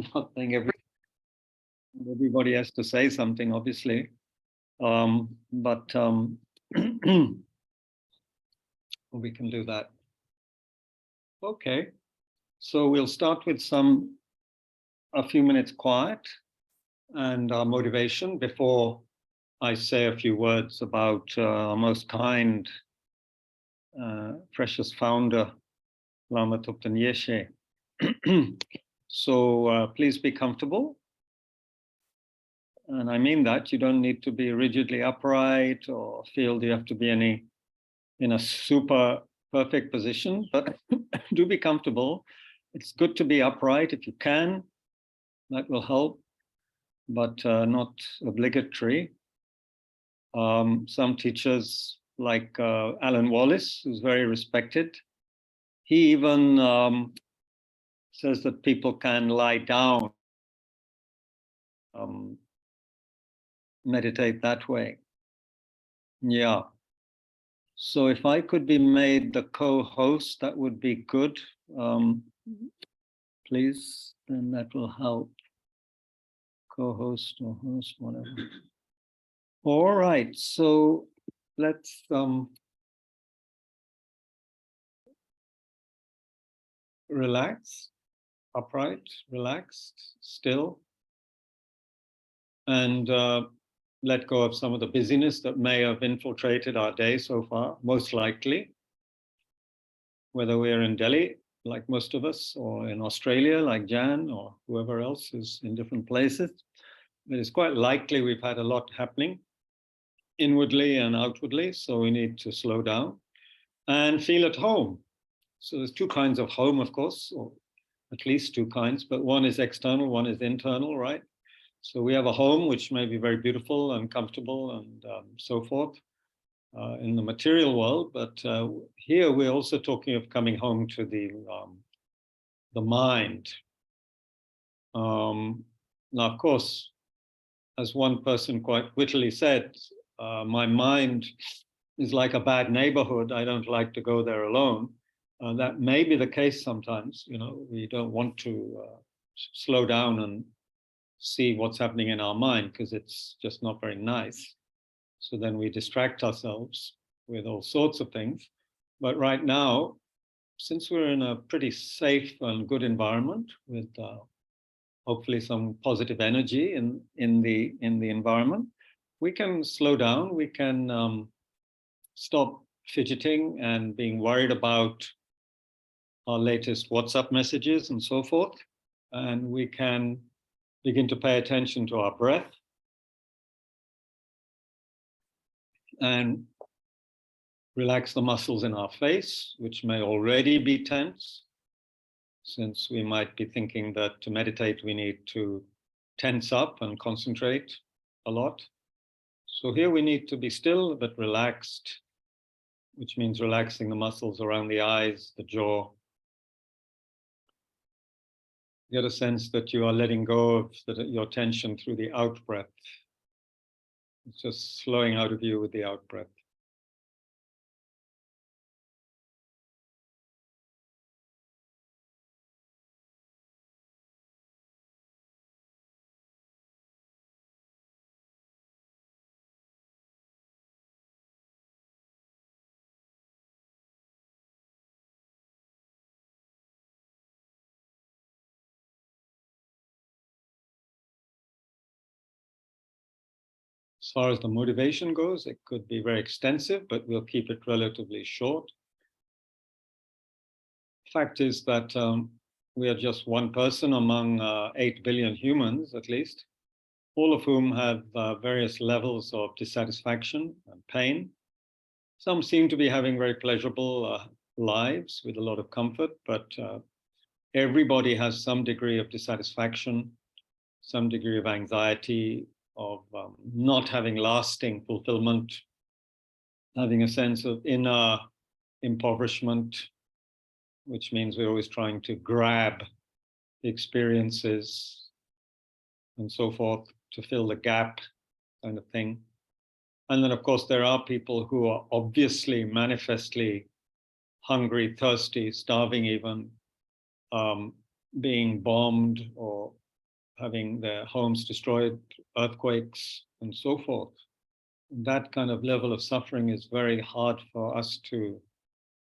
I'm not saying everybody has to say something, obviously. But we can do that. Okay. So we'll start with a few minutes quiet and motivation before I say a few words about our most kind, precious founder, Lama Yeshe. So please be comfortable. And I mean that you don't need to be rigidly upright or feel you have to be in a super perfect position, but do be comfortable. It's good to be upright if you can. That will help, but not obligatory. Some teachers like Alan Wallace, who's very respected, he even says that people can lie down, meditate that way. Yeah. So if I could be made the co-host, that would be good. Please, then that will help. Co-host or host, whatever. All right, so let's relax, upright, relaxed, still, and let go of some of the busyness that may have infiltrated our day so far, most likely, whether we're in Delhi, like most of us, or in Australia, like Jan, or whoever else is in different places. It is quite likely we've had a lot happening inwardly and outwardly, so we need to slow down and feel at home. So there's two kinds of home, of course, or at least two kinds, but one is external, one is internal, right? So we have a home which may be very beautiful and comfortable and so forth in the material world, but here we're also talking of coming home to the mind. Now, of course, as one person quite wittily said, my mind is like a bad neighborhood. I don't like to go there alone. That may be the case sometimes. You know, we don't want to slow down and see what's happening in our mind because it's just not very nice. So then we distract ourselves with all sorts of things. But right now, since we're in a pretty safe and good environment with hopefully some positive energy in the environment, we can slow down. We can stop fidgeting and being worried about our latest WhatsApp messages and so forth, and we can begin to pay attention to our breath and relax the muscles in our face, which may already be tense, since we might be thinking that to meditate we need to tense up and concentrate a lot. So here we need to be still but relaxed, which means relaxing the muscles around the eyes, the jaw. Get a sense that you are letting go of your tension through the out breath. It's just flowing out of you with the out breath. As far as the motivation goes, it could be very extensive, but we'll keep it relatively short. Fact is that we are just one person among 8 billion humans, at least, all of whom have various levels of dissatisfaction and pain. Some seem to be having very pleasurable lives with a lot of comfort, but everybody has some degree of dissatisfaction, some degree of anxiety, of not having lasting fulfillment, having a sense of inner impoverishment, which means we're always trying to grab the experiences and so forth to fill the gap, kind of thing. And then, of course, there are people who are obviously, manifestly hungry, thirsty, starving even, being bombed or having their homes destroyed, earthquakes, and so forth. That kind of level of suffering is very hard for us to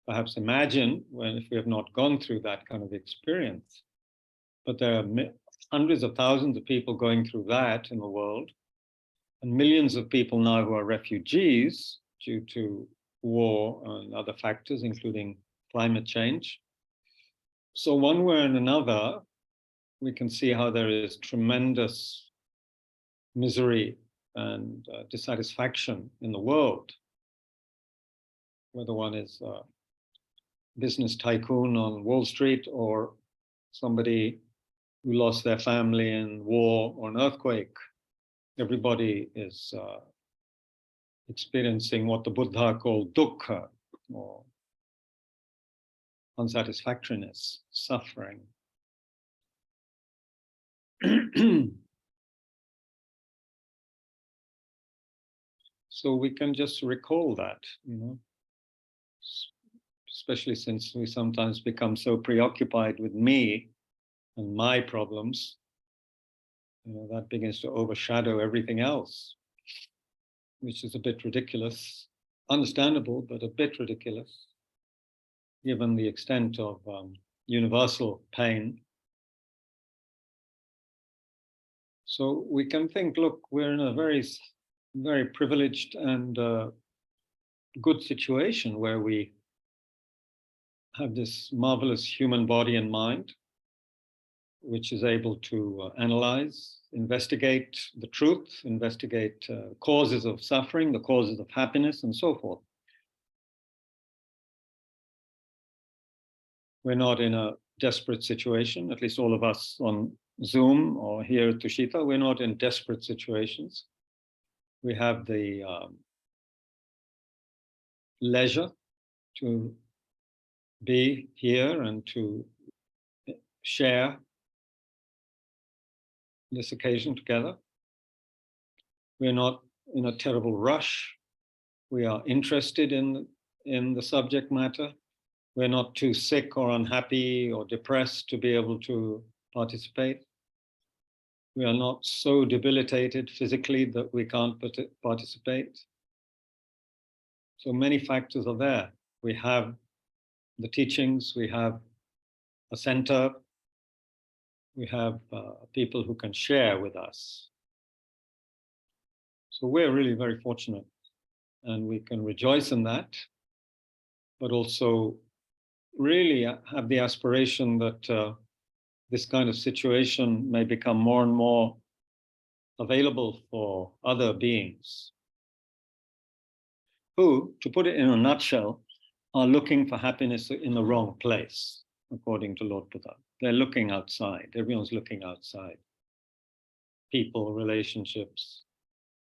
perhaps imagine if we have not gone through that kind of experience. But there are hundreds of thousands of people going through that in the world, and millions of people now who are refugees due to war and other factors, including climate change. So one way and another, we can see how there is tremendous misery and dissatisfaction in the world, whether one is a business tycoon on Wall Street or somebody who lost their family in war or an earthquake. Everybody is experiencing what the Buddha called dukkha, or unsatisfactoriness, suffering. So we can just recall that, especially since we sometimes become so preoccupied with me and my problems, that begins to overshadow everything else, which is a bit ridiculous, understandable, but a bit ridiculous, given the extent of universal pain. So we can think, look, we're in a very, very privileged and good situation where we have this marvelous human body and mind, which is able to analyze, investigate the truth, investigate causes of suffering, the causes of happiness, and so forth. We're not in a desperate situation, at least all of us on Zoom or here at Tushita, we're not in desperate situations. We have the leisure to be here and to share this occasion together. We're not in a terrible rush. We are interested in the subject matter. We're not too sick or unhappy or depressed to be able to participate. We are not so debilitated physically that we can't participate. So many factors are there. We have the teachings, we have a center, we have people who can share with us. So we're really very fortunate, and we can rejoice in that, but also really have the aspiration that this kind of situation may become more and more available for other beings who, to put it in a nutshell, are looking for happiness in the wrong place, according to Lord Buddha. They're looking outside. Everyone's looking outside. People, relationships,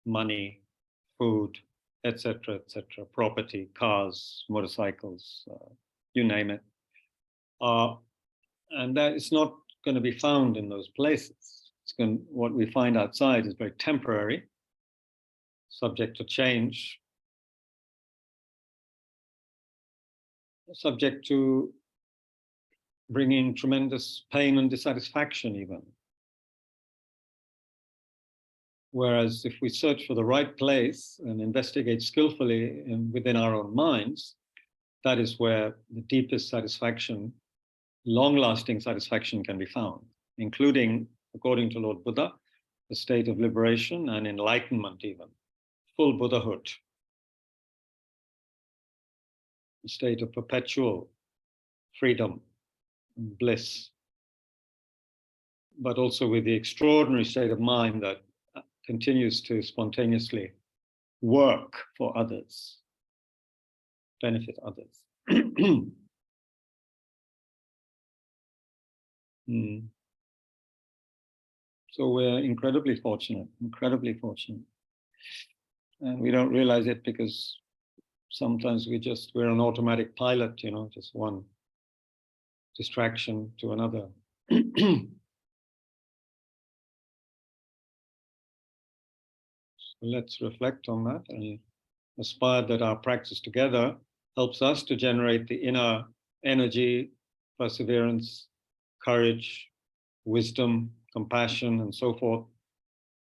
money, food, etc., property, cars, motorcycles, you name it. And that is not going to be found in those places. What we find outside is very temporary, subject to change, subject to bringing tremendous pain and dissatisfaction even. Whereas if we search for the right place and investigate skillfully within our own minds, that is where the deepest satisfaction, long-lasting satisfaction can be found, including, according to Lord Buddha, the state of liberation and enlightenment even, full Buddhahood, a state of perpetual freedom and bliss, but also with the extraordinary state of mind that continues to spontaneously work for others, benefit others. So we're incredibly fortunate. And we don't realize it because sometimes we're an automatic pilot, just one distraction to another. So let's reflect on that and aspire that our practice together helps us to generate the inner energy, perseverance, courage, wisdom, compassion, and so forth,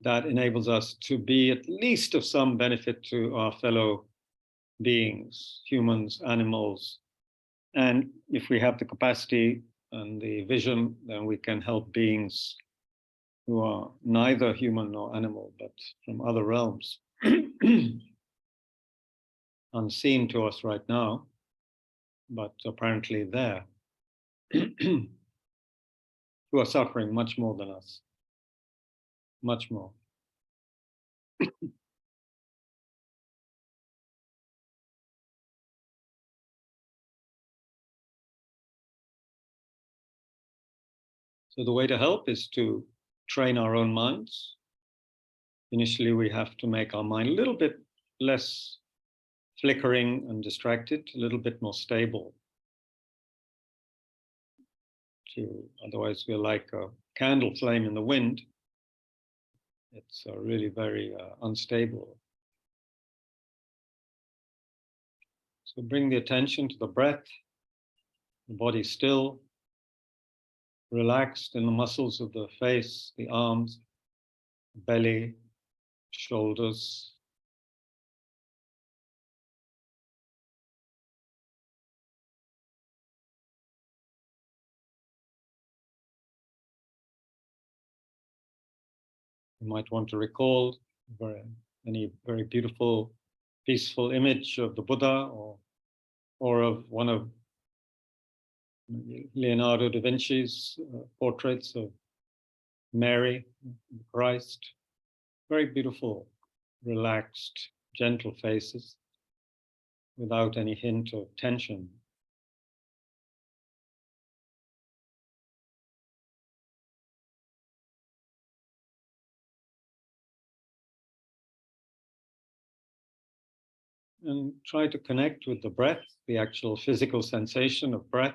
that enables us to be at least of some benefit to our fellow beings, humans, animals. And if we have the capacity and the vision, then we can help beings who are neither human nor animal, but from other realms, unseen to us right now, but apparently there, who are suffering much more than us, much more. So the way to help is to train our own minds. Initially, we have to make our mind a little bit less flickering and distracted, a little bit more stable. Otherwise, we're like a candle flame in the wind. It's really very unstable. So bring the attention to the breath, the body still, relaxed in the muscles of the face, the arms, belly, shoulders. You might want to recall any very beautiful, peaceful image of the Buddha or of one of Leonardo da Vinci's portraits of Mary, Christ. Very beautiful, relaxed, gentle faces without any hint of tension. And try to connect with the breath, the actual physical sensation of breath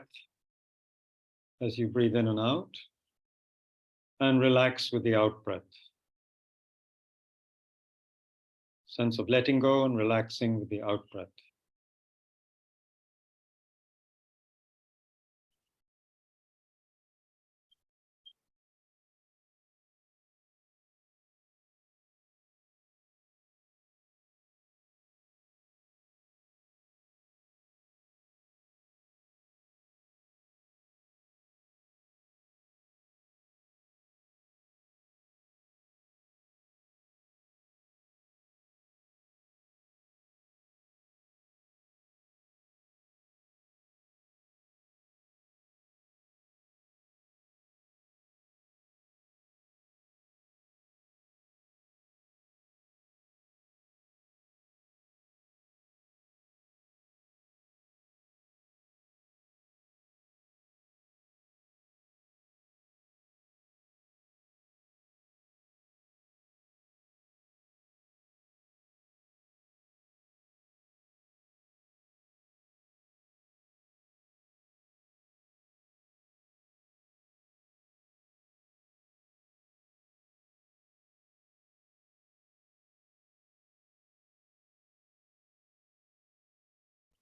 as you breathe in and out, and relax with the out breath. Sense of letting go and relaxing with the out breath.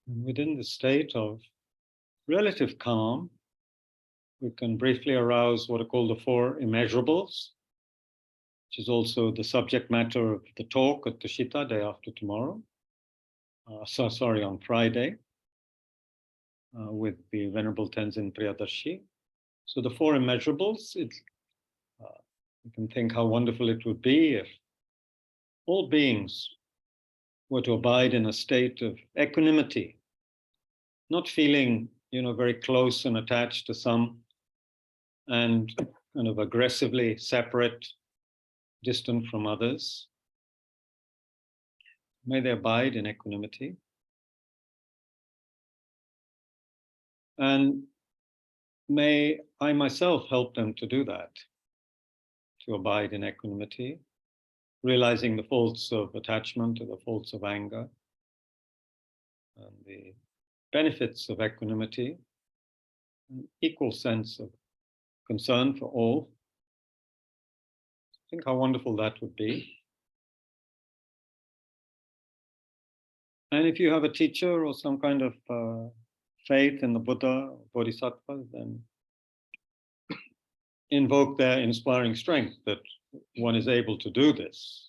And within the state of relative calm, we can briefly arouse what are called the four immeasurables, which is also the subject matter of the talk at Tushita, day after tomorrow. On Friday, with the Venerable Tenzin Priyadarshi. So the four immeasurables, you can think how wonderful it would be if all beings were to abide in a state of equanimity, not feeling, very close and attached to some, and kind of aggressively separate, distant from others. May they abide in equanimity. And may I myself help them to do that, to abide in equanimity, realizing the faults of attachment or the faults of anger, and the benefits of equanimity, an equal sense of concern for all. Think how wonderful that would be. And if you have a teacher or some kind of faith in the Buddha or Bodhisattva, then invoke their inspiring strength that one is able to do this.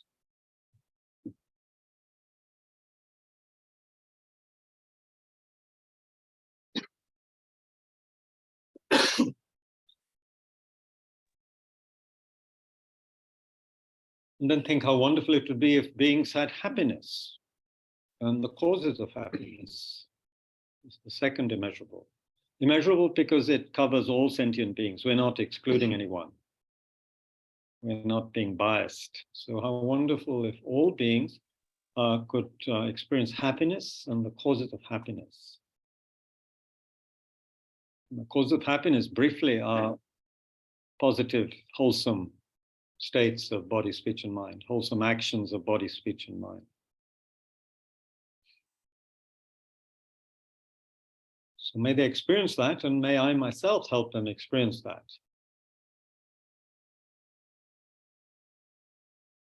And then think how wonderful it would be if beings had happiness and the causes of happiness. It's the second immeasurable. Immeasurable because it covers all sentient beings. We're not excluding anyone. We're not being biased. So how wonderful if all beings could experience happiness and the causes of happiness. And the causes of happiness, briefly, are positive, wholesome states of body, speech, and mind, wholesome actions of body, speech, and mind. So may they experience that, and may I myself help them experience that.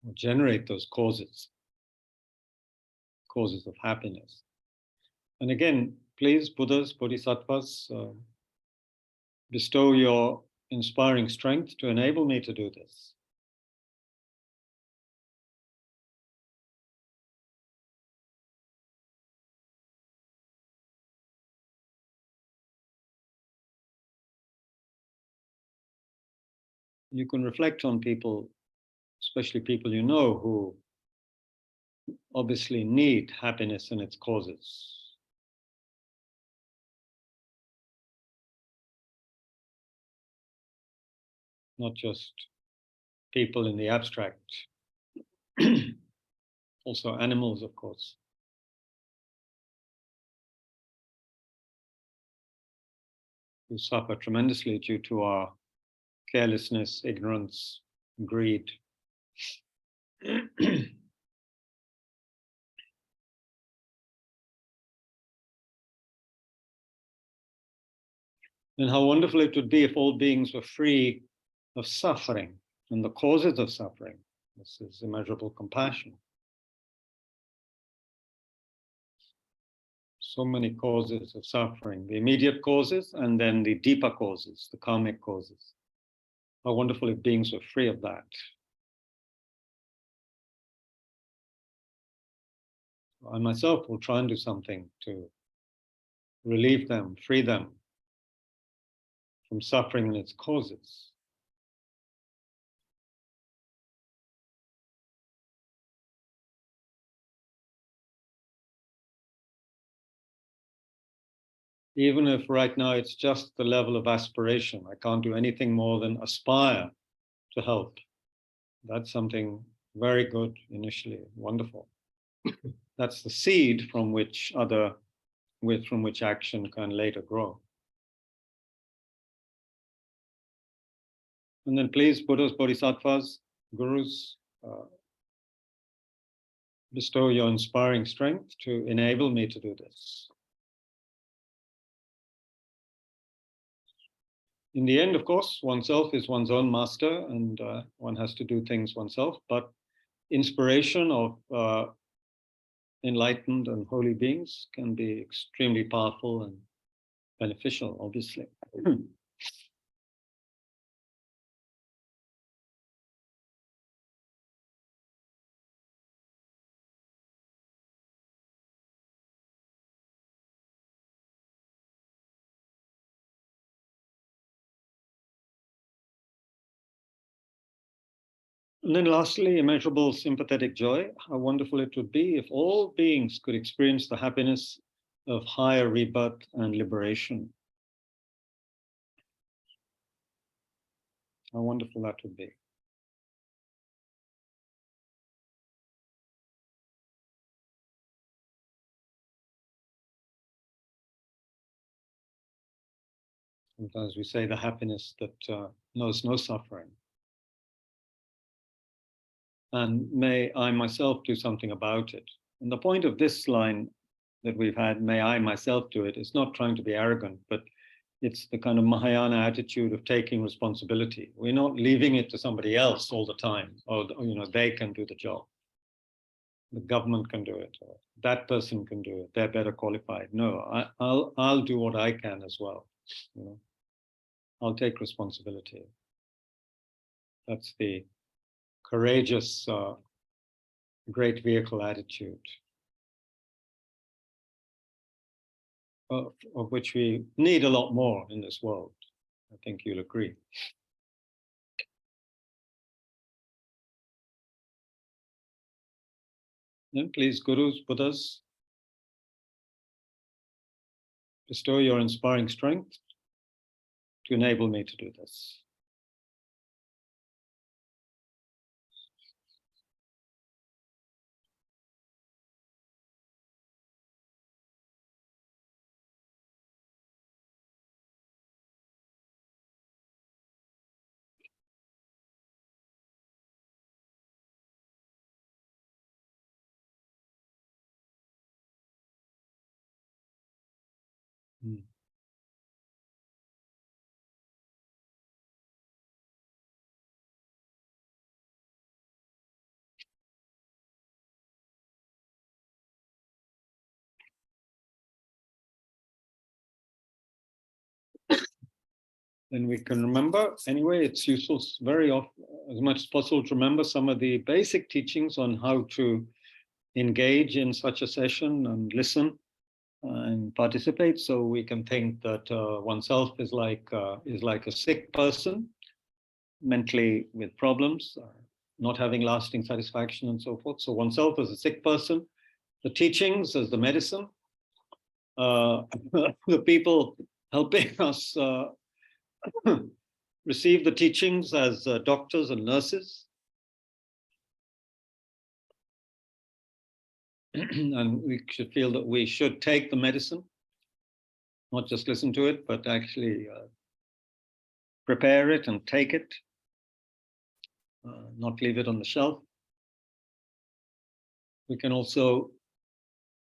Or generate those causes of happiness. And again, please, Buddhas, Bodhisattvas, bestow your inspiring strength to enable me to do this. You can reflect on people, especially people you know, who obviously need happiness and its causes. Not just people in the abstract, also animals, of course. Who suffer tremendously due to our carelessness, ignorance, greed. And how wonderful it would be if all beings were free of suffering and the causes of suffering. This is immeasurable compassion. So many causes of suffering, the immediate causes and then the deeper causes, the karmic causes. How wonderful if beings were free of that. I myself will try and do something to relieve them, free them from suffering and its causes. Even if right now it's just the level of aspiration, I can't do anything more than aspire to help. That's something very good initially, wonderful. That's the seed from which action can later grow. And then please, Buddhas, Bodhisattvas, Gurus, bestow your inspiring strength to enable me to do this. In the end, of course, oneself is one's own master and one has to do things oneself, but inspiration of enlightened and holy beings can be extremely powerful and beneficial, obviously. And then lastly, immeasurable sympathetic joy. How wonderful it would be if all beings could experience the happiness of higher rebirth and liberation. How wonderful that would be. Sometimes we say the happiness that knows no suffering. And may I myself do something about it. And the point of this line that we've had, may I myself do it, is not trying to be arrogant, but it's the kind of Mahayana attitude of taking responsibility. We're not leaving it to somebody else all the time, or they can do the job. The government can do it, or that person can do it. They're better qualified. No, I'll do what I can as well. I'll take responsibility. That's the courageous, great vehicle attitude, of which we need a lot more in this world. I think you'll agree. And please, Gurus, Buddhas, bestow your inspiring strength to enable me to do this. Mm. Then we can remember, anyway, it's useful very often, as much as possible, to remember some of the basic teachings on how to engage in such a session and listen and participate. So we can think that oneself is like a sick person, mentally with problems, not having lasting satisfaction and so forth. So oneself as a sick person, the teachings as the medicine, the people helping us receive the teachings as doctors and nurses. And we should feel that we should take the medicine, not just listen to it, but actually prepare it and take it, not leave it on the shelf. We can also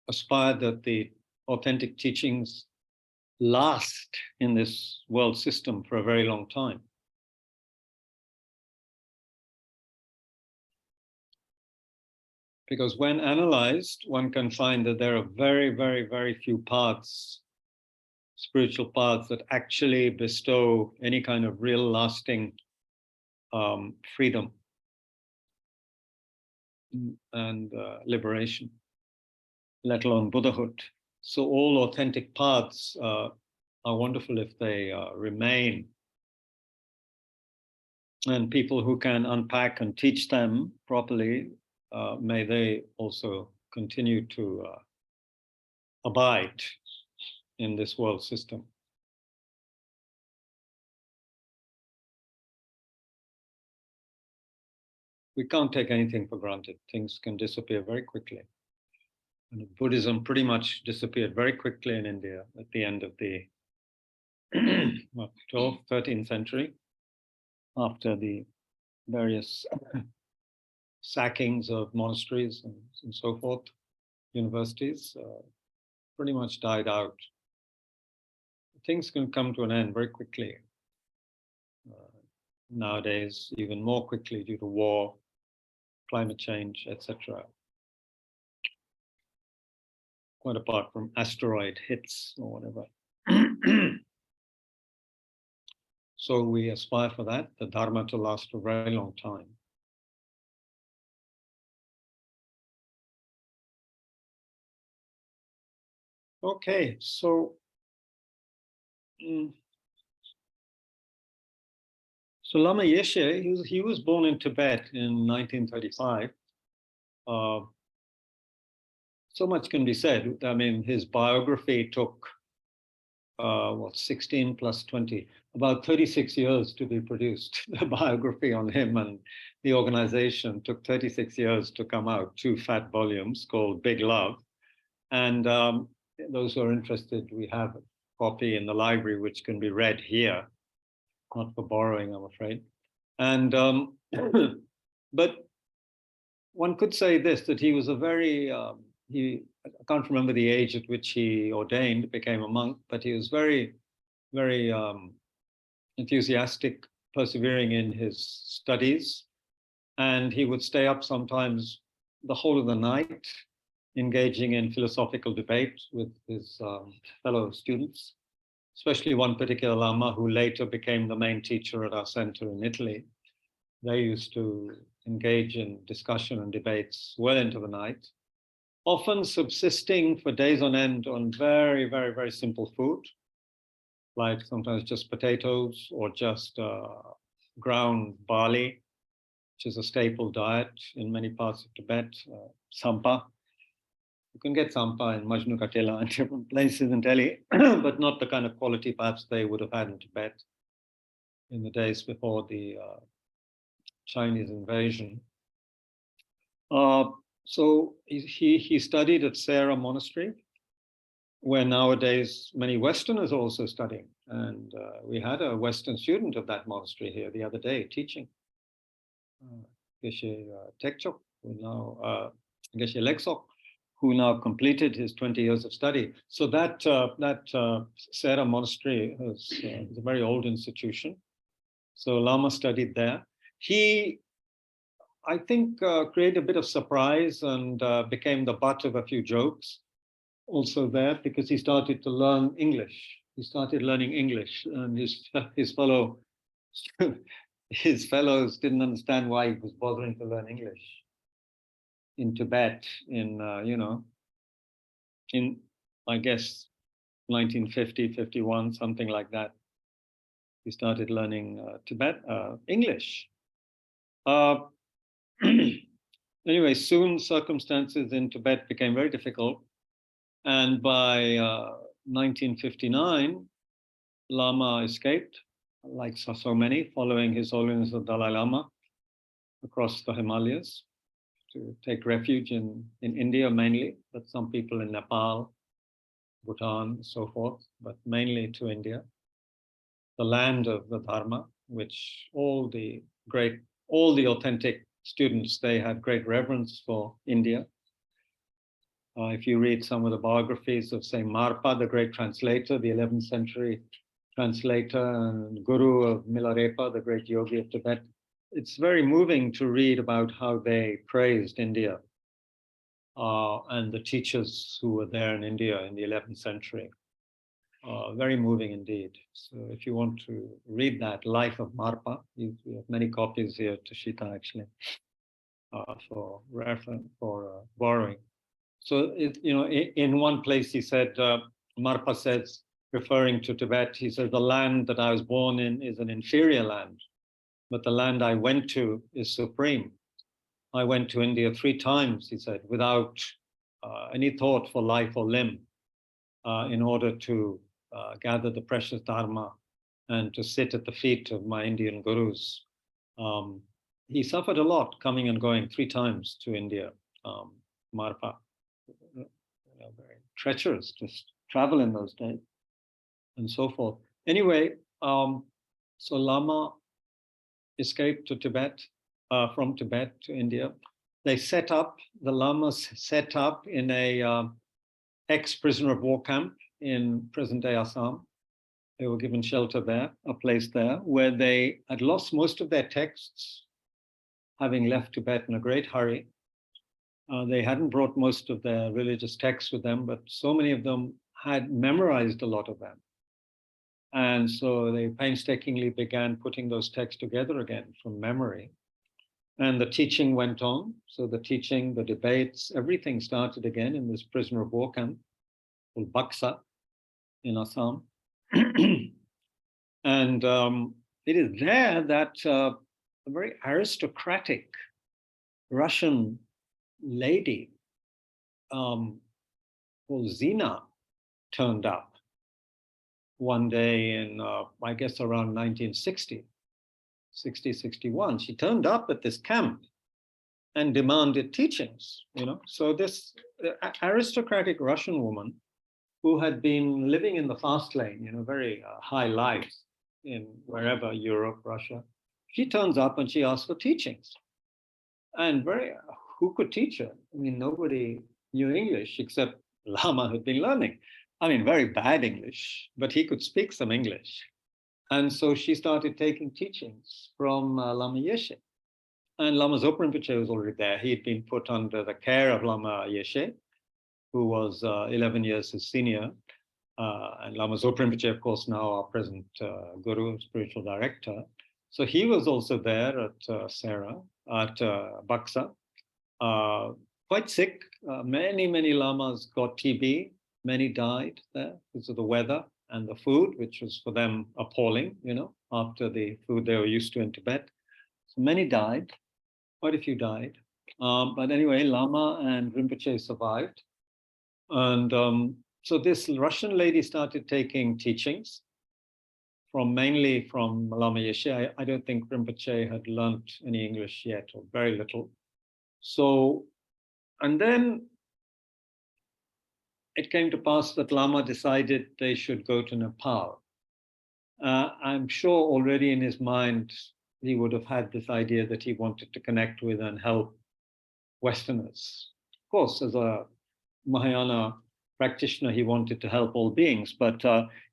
aspire that the authentic teachings last in this world system for a very long time. Because when analyzed, one can find that there are very, very, very few paths, spiritual paths, that actually bestow any kind of real lasting freedom and liberation, let alone Buddhahood. So all authentic paths are wonderful if they remain. And people who can unpack and teach them properly, may they also continue to abide in this world system. We can't take anything for granted. Things can disappear very quickly. And Buddhism pretty much disappeared very quickly in India at the end of the 12th, 13th century, after the various sackings of monasteries and so forth, universities, pretty much died out. Things can come to an end very quickly. Nowadays, even more quickly due to war, climate change, etc. Quite apart from asteroid hits or whatever. So we aspire for that, the Dharma to last a very long time. Okay, so Lama Yeshe, he was born in Tibet in 1935. So much can be said. I mean, his biography took 16 plus 20, about 36 years to be produced. The biography on him and the organization took 36 years to come out, 2 fat volumes called Big Love. And those who are interested, we have a copy in the library, which can be read here, not for borrowing, I'm afraid. And but one could say this, that he was a very, I can't remember the age at which he ordained, became a monk, but he was very, very enthusiastic, persevering in his studies. And he would stay up sometimes the whole of the night, engaging in philosophical debate with his fellow students, especially one particular Lama who later became the main teacher at our center in Italy. They used to engage in discussion and debates well into the night, often subsisting for days on end on very, very, very simple food, like sometimes just potatoes or just ground barley, which is a staple diet in many parts of Tibet. Sampa. You can get sampa in Majnu Katela and different places in Delhi, but not the kind of quality perhaps they would have had in Tibet in the days before the Chinese invasion. So he studied at Sera Monastery, where nowadays many Westerners are also studying. And we had a Western student of that monastery here the other day teaching. Geshe Tekchok, who now, Geshe Leksok, who now completed his 20 years of study. So that Sera Monastery is a very old institution. So Lama studied there. He, I think, created a bit of surprise and became the butt of a few jokes also there, because he started to learn English. He started learning English, and his fellows didn't understand why he was bothering to learn English in Tibet in in I guess 1950, 51, something like that. He started learning English. Anyway, soon circumstances in Tibet became very difficult. And by 1959, Lama escaped, like so many, following His Holiness the Dalai Lama across the Himalayas to take refuge in India mainly, but some people in Nepal, Bhutan, and so forth, but mainly to India, the land of the Dharma, which all the authentic students, they had great reverence for India. If you read some of the biographies of, say, Marpa, the great translator, the 11th century translator and guru of Milarepa, the great yogi of Tibet, it's very moving to read about how they praised India and the teachers who were there in India in the 11th century. Very moving indeed. So if you want to read that, Life of Marpa, we have many copies here, Tushita actually, for reference, for borrowing. So, in one place he said, Marpa says, referring to Tibet, he says, the land that I was born in is an inferior land, but the land I went to is supreme. I went to India 3 times, he said, without any thought for life or limb, in order to gather the precious Dharma and to sit at the feet of my Indian gurus. He suffered a lot coming and going 3 times to India, Marpa. Very treacherous to travel in those days and so forth. Anyway, so Lama escaped to Tibet, from Tibet to India. The Lamas set up in a ex-prisoner of war camp in present-day Assam. They were given shelter there, a place there, where they had lost most of their texts, having left Tibet in a great hurry. They hadn't brought most of their religious texts with them, but so many of them had memorized a lot of them. And so they painstakingly began putting those texts together again from memory. And the teaching went on. So the teaching, the debates, everything started again in this prisoner of war camp called Baksa in Assam. And it is there that a very aristocratic Russian lady called Zina turned up one day in, I guess, around 1960, 61. She turned up at this camp and demanded teachings, So this aristocratic Russian woman who had been living in the fast lane, very high life in wherever, Europe, Russia, she turns up and she asks for teachings. And who could teach her? I mean, nobody knew English except Lama had been learning. I mean, very bad English, but he could speak some English. And so she started taking teachings from Lama Yeshe. And Lama Zopa Rinpoche was already there. He had been put under the care of Lama Yeshe, who was 11 years his senior. And Lama Zopa Rinpoche, of course, now our present guru, spiritual director. So he was also there at Sarah, at Baksa, quite sick. Many lamas got TB. Many died there because of the weather and the food, which was for them appalling, after the food they were used to in Tibet. So many died, quite a few died. But anyway, Lama and Rinpoche survived. And so this Russian lady started taking teachings mainly from Lama Yeshe. I don't think Rinpoche had learnt any English yet, or very little. So, and then it came to pass that Lama decided they should go to Nepal. I'm sure already in his mind, he would have had this idea that he wanted to connect with and help Westerners. Of course, as a Mahayana practitioner, he wanted to help all beings, but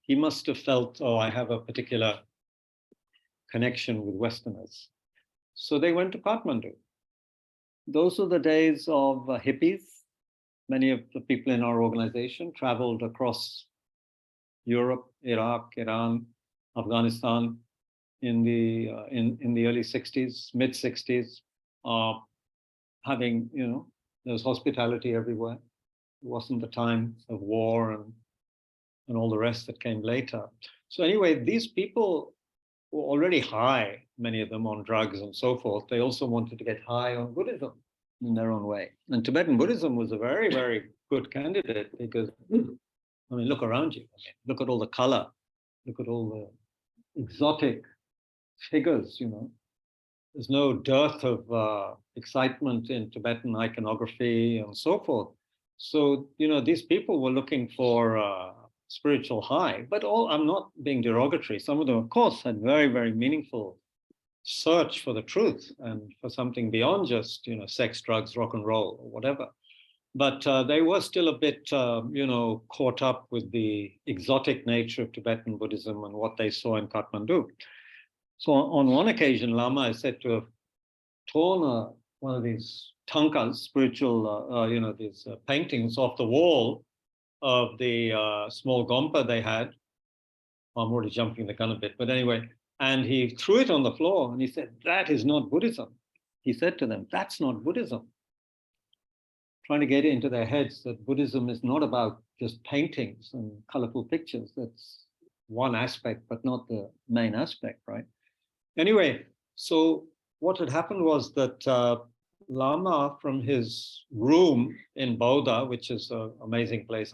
he must have felt, oh, I have a particular connection with Westerners. So they went to Kathmandu. Those were the days of hippies. Many of the people in our organization traveled across Europe, Iraq, Iran, Afghanistan in the early 60s, mid 60s, having, there was hospitality everywhere. It wasn't the time of war and all the rest that came later. So anyway, these people were already high, many of them on drugs and so forth. They also wanted to get high on Buddhism in their own way. And Tibetan Buddhism was a very, very good candidate because, look around you. Look at all the color. Look at all the exotic figures, There's no dearth of excitement in Tibetan iconography and so forth. So, these people were looking for spiritual high, but I'm not being derogatory. Some of them, of course, had very, very meaningful search for the truth and for something beyond just, sex, drugs, rock and roll, or whatever. But they were still a bit, caught up with the exotic nature of Tibetan Buddhism and what they saw in Kathmandu. So on one occasion, Lama is said to have torn one of these tankas, spiritual, these paintings off the wall of the small gompa they had. I'm already jumping the gun a bit, but anyway, and he threw it on the floor and he said, that is not Buddhism. He said to them, that's not Buddhism. Trying to get it into their heads that Buddhism is not about just paintings and colorful pictures. That's one aspect, but not the main aspect, right? Anyway, so what had happened was that Lama, from his room in Bodha, which is an amazing place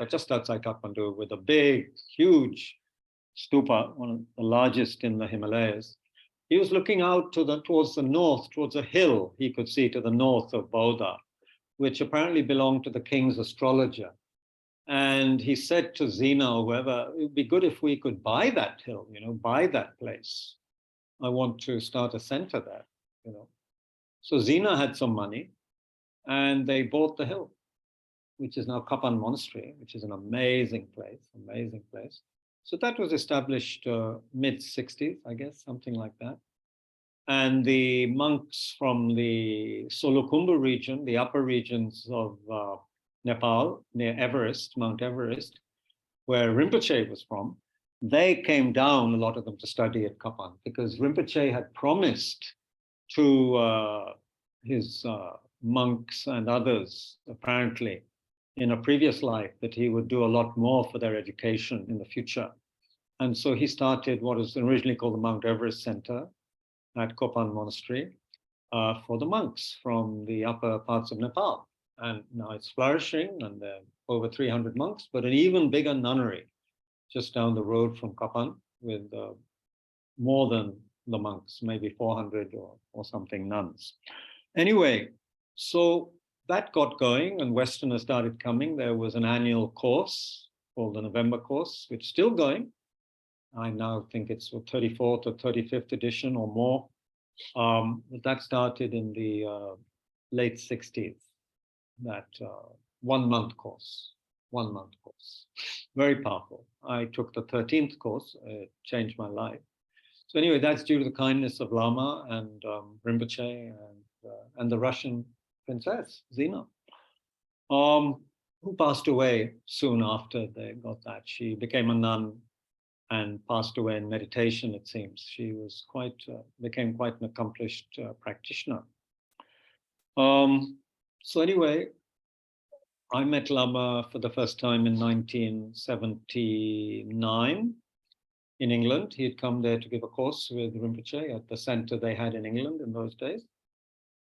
just outside Kathmandu, with a big, huge stupa, one of the largest in the Himalayas, he was looking out towards the north, towards a hill he could see to the north of Bodha, which apparently belonged to the king's astrologer. And he said to Zena or whoever, it would be good if we could buy that hill, buy that place. I want to start a center there, So Zena had some money and they bought the hill, which is now Kapan Monastery, which is an amazing place. So that was established mid 60s, I guess, something like that. And the monks from the Solukhumbu region, the upper regions of Nepal, near Everest, Mount Everest, where Rinpoche was from, they came down, a lot of them, to study at Kapan, because Rinpoche had promised to his monks and others, apparently, in a previous life, that he would do a lot more for their education in the future. And so he started what was originally called the Mount Everest Center at Kopan Monastery for the monks from the upper parts of Nepal. And now it's flourishing, and there are over 300 monks, but an even bigger nunnery just down the road from Kapan with more than the monks, maybe 400 or something nuns. Anyway, so that got going and Westerners started coming. There was an annual course called the November course, which is still going. I now think it's the 34th or 35th edition or more. That started in the late 60s, that 1 month course. Very powerful. I took the 13th course, it changed my life. So anyway, that's due to the kindness of Lama and Rinpoche and the Russian princess, Zena, who passed away soon after they got that. She became a nun and passed away in meditation, it seems. She was became quite an accomplished practitioner. So anyway, I met Lama for the first time in 1979 in England. He had come there to give a course with Rinpoche at the center they had in England in those days.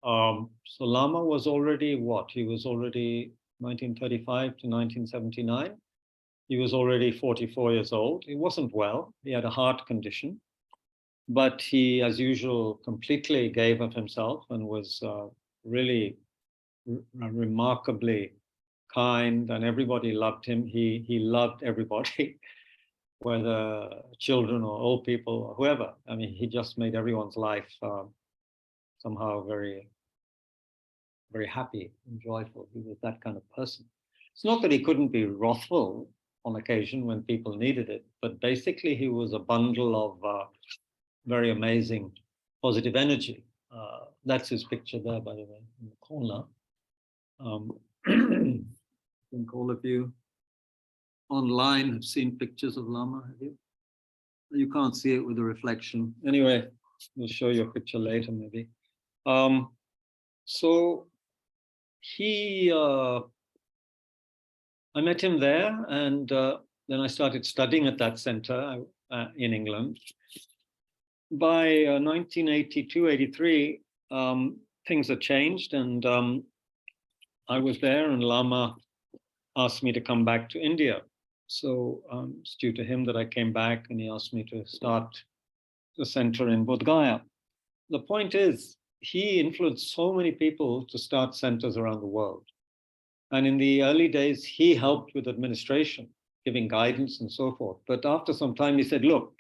So Lama was already what? He was already 1935 to 1979. He was already 44 years old. He wasn't well. He had a heart condition. But he, as usual, completely gave of himself and was really remarkably kind, and everybody loved him. He loved everybody, whether children or old people or whoever. I mean, he just made everyone's life somehow very, very happy and joyful. He was that kind of person. It's not that he couldn't be wrathful on occasion when people needed it, but basically he was a bundle of very amazing positive energy. That's his picture there, by the way, in the corner. I think all of you online have seen pictures of Lama, have you? You can't see it with the reflection. Anyway, we'll show you a picture later, maybe. So I met him there, and then I started studying at that center in England. By 1982, 83, things had changed, and I was there, and Lama asked me to come back to India. So it's due to him that I came back, and he asked me to start the center in Bodh Gaya. The point is, he influenced so many people to start centers around the world. And in the early days, he helped with administration, giving guidance and so forth. But after some time, he said, look,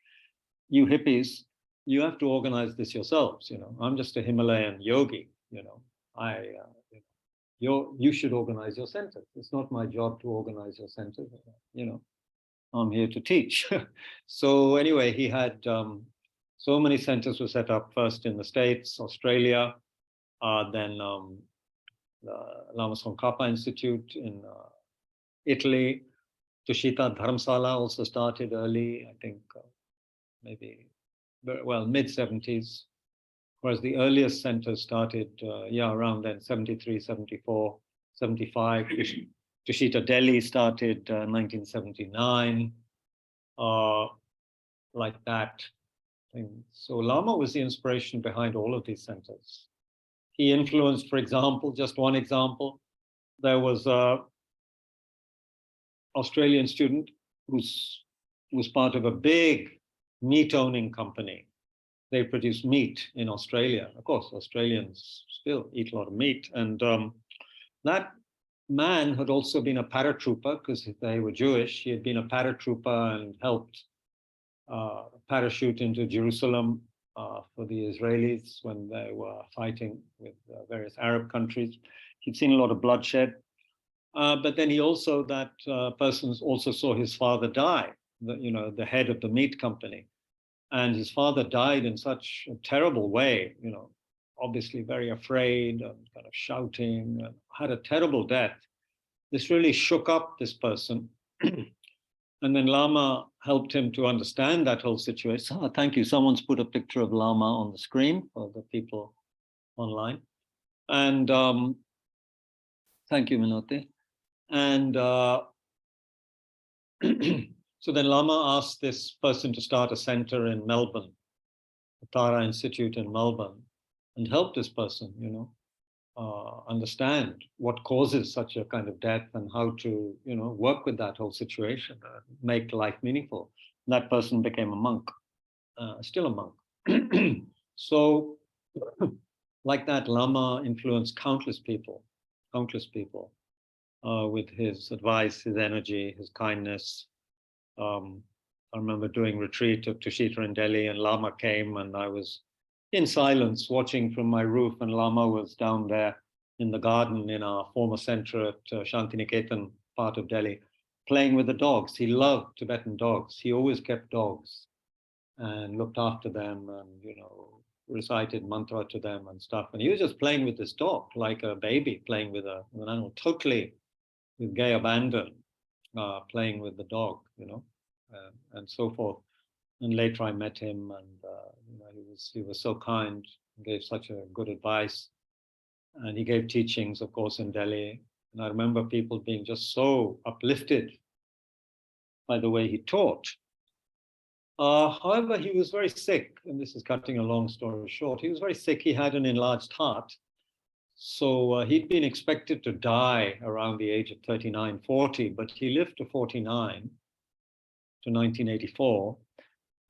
you hippies, you have to organize this yourselves. I'm just a Himalayan yogi. You should organize your center. It's not my job to organize your center. I'm here to teach. So anyway, he had so many centers were set up, first in the States, Australia, then the Lama Tsongkhapa Institute in Italy. Tushita Dharamsala also started early, I think maybe, mid-70s. Whereas the earliest centers started, around then, 73, 74, 75. Tushita Delhi started 1979, like that. So Lama was the inspiration behind all of these centers. He influenced, for example, just one example, there was an Australian student who was part of a big meat-owning company. They produce meat in Australia. Of course, Australians still eat a lot of meat. And that man had also been a paratrooper, because they were Jewish. He had been a paratrooper and helped parachute into Jerusalem for the Israelis when they were fighting with various Arab countries. He'd seen a lot of bloodshed. But then that person also saw his father die, the head of the meat company. And his father died in such a terrible way, obviously very afraid and kind of shouting, and had a terrible death. This really shook up this person. And then Lama helped him to understand that whole situation. Oh, thank you. Someone's put a picture of Lama on the screen for the people online. And thank you, Minote. And so then Lama asked this person to start a center in Melbourne, the Tara Institute in Melbourne, and help this person, understand what causes such a kind of death and how to, work with that whole situation, make life meaningful. And that person became a monk, still a monk. So like that, Lama influenced countless people with his advice, his energy, his kindness. I remember doing retreat of Tushita in Delhi, and Lama came, and I was in silence watching from my roof, and Lama was down there in the garden in our former center at Shantiniketan part of Delhi, playing with the dogs. He loved Tibetan dogs. He always kept dogs and looked after them and, recited mantra to them and stuff. And he was just playing with this dog like a baby playing with an animal, totally with gay abandon, playing with the dog, and so forth. And later I met him, and he was so kind, gave such a good advice, and he gave teachings, of course, in Delhi. And I remember people being just so uplifted by the way he taught. However, he was very sick, and this is cutting a long story short. He was very sick. He had an enlarged heart. So he'd been expected to die around the age of 39, 40, but he lived to 49, to 1984.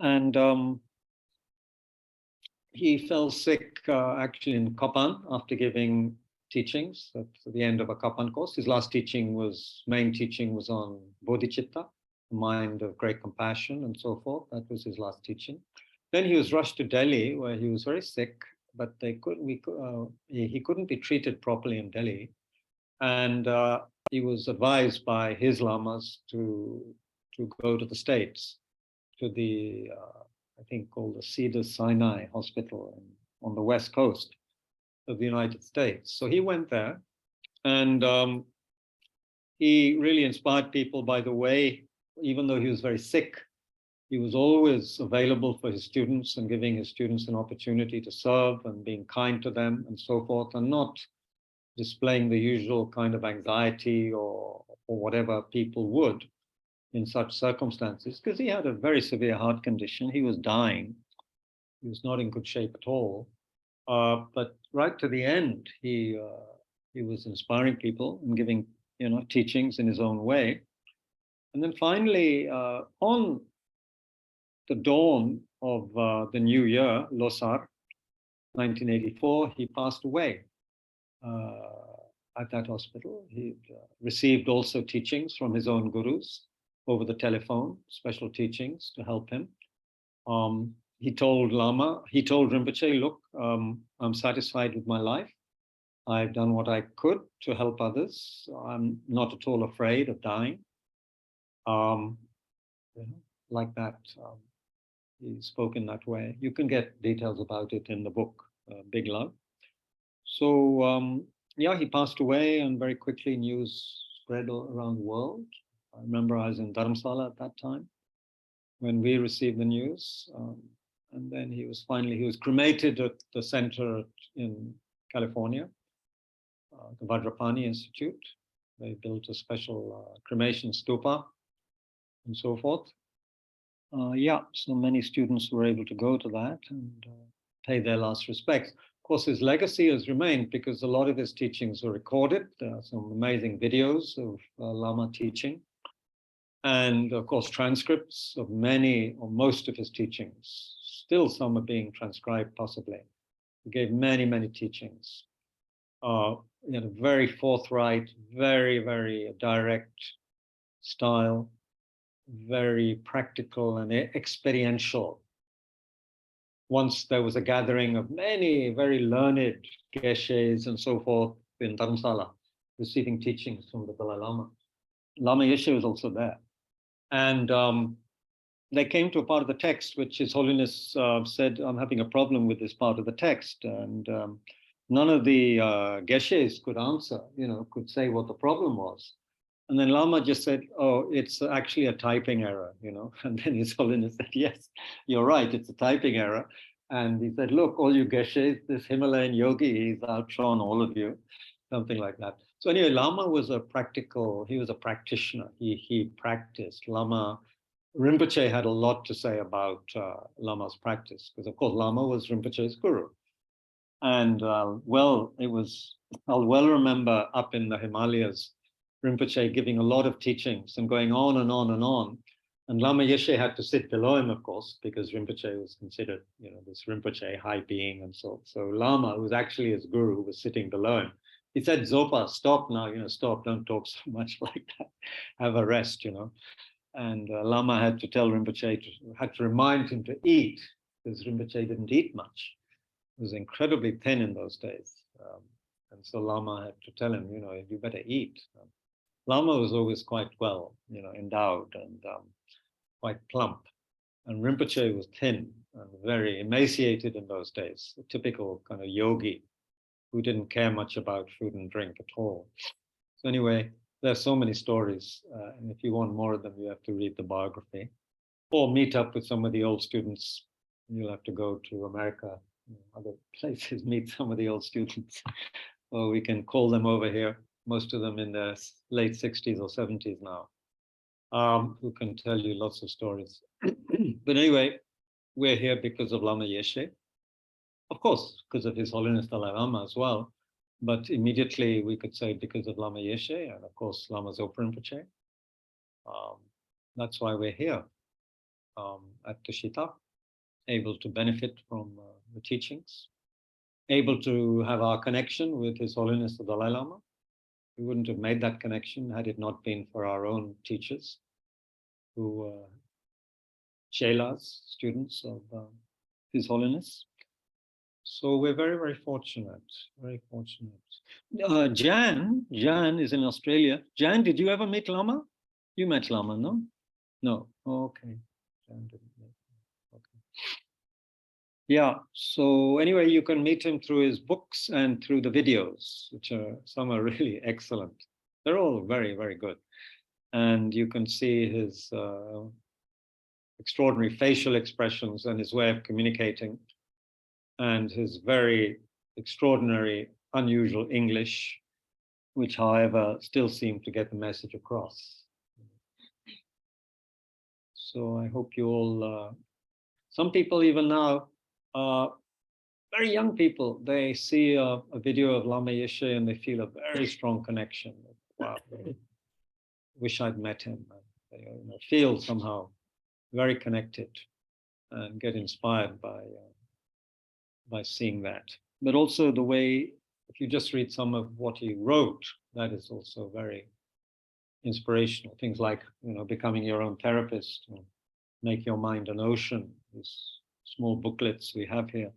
And he fell sick actually in Kapan after giving teachings at the end of a Kapan course. His last main teaching was on bodhicitta, the mind of great compassion and so forth. That was his last teaching. Then he was rushed to Delhi, where he was very sick, but he couldn't be treated properly in Delhi. And he was advised by his lamas to go to the States, to the, I think called the Cedar Sinai Hospital on the West Coast of the United States. So he went there, and he really inspired people by the way, even though he was very sick, he was always available for his students and giving his students an opportunity to serve and being kind to them and so forth, and not displaying the usual kind of anxiety or whatever people would in such circumstances, because he had a very severe heart condition. He was dying. He was not in good shape at all. But right to the end, he was inspiring people and giving teachings in his own way. And then finally, on the dawn of the new year, Losar, 1984, he passed away at that hospital. He received also teachings from his own gurus over the telephone, special teachings to help him. He told Rinpoche, look, I'm satisfied with my life. I've done what I could to help others. I'm not at all afraid of dying. Like that, he spoke in that way. You can get details about it in the book, Big Love. So, yeah, he passed away, and very quickly news spread around the world. I remember I was in Dharamsala at that time when we received the news. And then he was cremated at the center in California, the Vajrapani Institute. They built a special cremation stupa and so forth. Yeah, so many students were able to go to that and pay their last respects. Of course, his legacy has remained because a lot of his teachings were recorded. There are some amazing videos of Lama teaching. And of course, transcripts of many or most of his teachings. Still some are being transcribed, possibly. He gave many, many teachings. He had a very forthright, very, very direct style, very practical and experiential. Once there was a gathering of many very learned geshes and so forth in Dharamsala, receiving teachings from the Dalai Lama. Lama Yeshe was also there. And they came to a part of the text which His Holiness said, I'm having a problem with this part of the text. And none of the geshes could answer, could say what the problem was. And then Lama just said, oh, it's actually a typing error, And then His Holiness said, yes, you're right, it's a typing error. And he said, look, all you geshes, this Himalayan yogi, he's outshone all of you, something like that. So anyway, Lama was he was a practitioner. He practiced. Lama Rinpoche had a lot to say about Lama's practice, because of course Lama was Rinpoche's guru. And I'll well remember up in the Himalayas, Rinpoche giving a lot of teachings and going on and on and on. And Lama Yeshe had to sit below him, of course, because Rinpoche was considered, this Rinpoche high being and so. So Lama, who was actually his guru, was sitting below him. He said, Zopa, stop now, stop, don't talk so much like that. Have a rest, And Lama had to tell Rinpoche, had to remind him to eat, because Rinpoche didn't eat much. He was incredibly thin in those days. And so Lama had to tell him, you better eat. Lama was always quite well, endowed and quite plump. And Rinpoche was thin and very emaciated in those days, a typical kind of yogi who didn't care much about food and drink at all. So anyway, there's so many stories. And if you want more of them, you have to read the biography. or meet up with some of the old students. You'll have to go to America, other places, meet some of the old students. Or we can call them over here, most of them in their late 60s or 70s now, who can tell you lots of stories. But anyway, we're here because of Lama Yeshe. Of course, because of His Holiness Dalai Lama as well. But immediately we could say because of Lama Yeshe and of course Lama Zopa Rinpoche. That's why we're here at Tushita, able to benefit from the teachings, able to have our connection with His Holiness the Dalai Lama. We wouldn't have made that connection had it not been for our own teachers, who were chelas, students of His Holiness. So we're very, very fortunate, very fortunate. Jan is in Australia. Jan, did you ever meet Lama? You met Lama, no? No, okay. Jan didn't meet him. Okay. Yeah, so anyway, you can meet him through his books and through the videos, which are, some are really excellent. They're all very, very good. And you can see his extraordinary facial expressions and his way of communicating, and his very extraordinary, unusual English, which, however, still seemed to get the message across. So I hope you all, some people even now, very young people, they see a video of Lama Yeshe and they feel a very strong connection. Wow, wish I'd met him. They feel somehow very connected and get inspired by seeing that. But also the way, if you just read some of what he wrote, that is also very inspirational. Things like, becoming your own therapist, or make your mind an ocean, these small booklets we have here.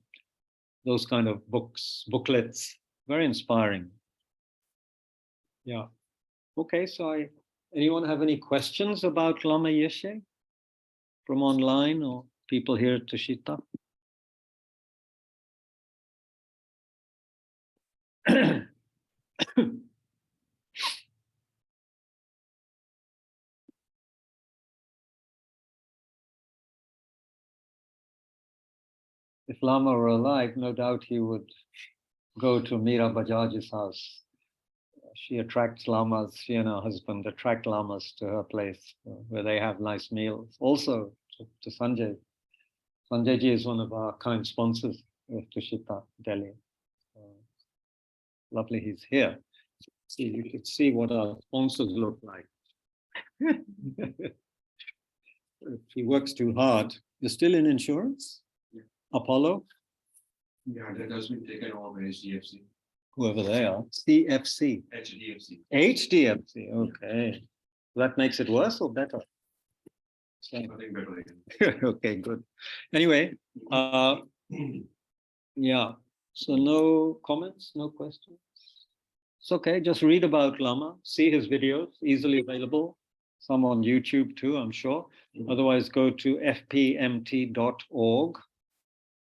Those kind of booklets, very inspiring. Yeah. Okay, so anyone have any questions about Lama Yeshe from online or people here at Tushita? If Lama were alive, no doubt he would go to Meera Bajaj's house. She attracts lamas, she and her husband attract lamas to her place where they have nice meals. Also to Sanjay. Sanjayji is one of our kind sponsors of Tushita, Delhi. Lovely he's here. See, you could see what our sponsors look like. If he works too hard, you're still in insurance? Yeah. Apollo? Yeah, that has been taken over by HDFC. Whoever they are. CFC. HDFC. HDFC, okay. That makes it worse or better? Nothing better. Okay, good. Anyway, yeah. So no comments, no questions? It's okay, just read about Lama, see his videos, easily available. Some on YouTube too, I'm sure. Otherwise, go to fpmt.org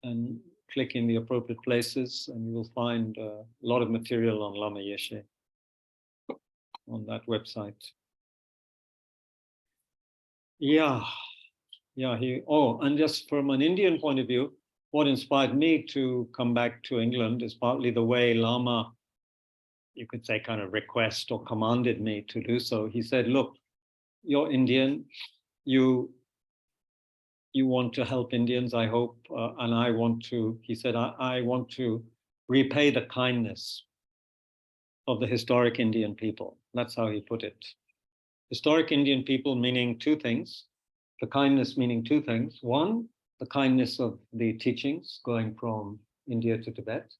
and click in the appropriate places and you will find a lot of material on Lama Yeshe on that website. Yeah, and just from an Indian point of view, what inspired me to come back to England is partly the way Lama, you could say, kind of request or commanded me to do so. He said, look, you're Indian, you want to help Indians, I hope, and I want to, he said, I want to repay the kindness of the historic Indian people. That's how he put it. Historic Indian people meaning two things, the kindness meaning two things. One, the kindness of the teachings going from India to Tibet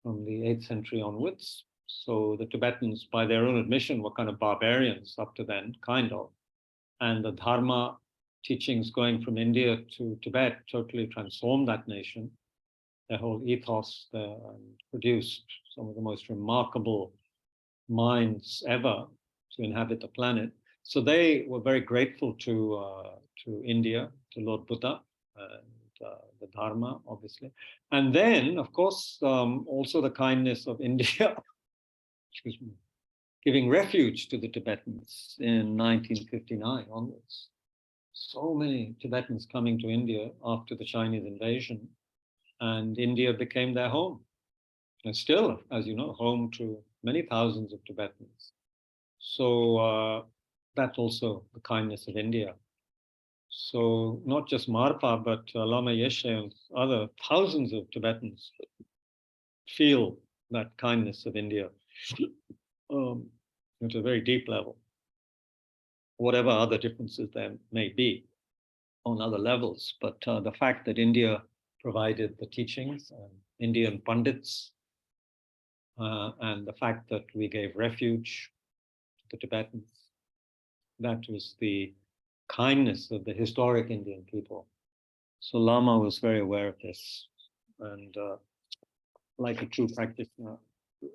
from the 8th century onwards. So the Tibetans, by their own admission, were kind of barbarians up to then, kind of. And the Dharma teachings going from India to Tibet totally transformed that nation, their whole ethos there, and produced some of the most remarkable minds ever to inhabit the planet. So they were very grateful to India, to Lord Buddha, and the Dharma, obviously. And then, of course, also the kindness of India, excuse me, giving refuge to the Tibetans in 1959 onwards. So many Tibetans coming to India after the Chinese invasion, and India became their home. And still, as you know, home to many thousands of Tibetans. So that's also the kindness of India. So not just Marpa, but Lama Yeshe and other thousands of Tibetans feel that kindness of India at a very deep level, whatever other differences there may be on other levels. But the fact that India provided the teachings and Indian pundits, and the fact that we gave refuge to the Tibetans, that was the kindness of the historic Indian people. So Lama was very aware of this, and like a true practitioner,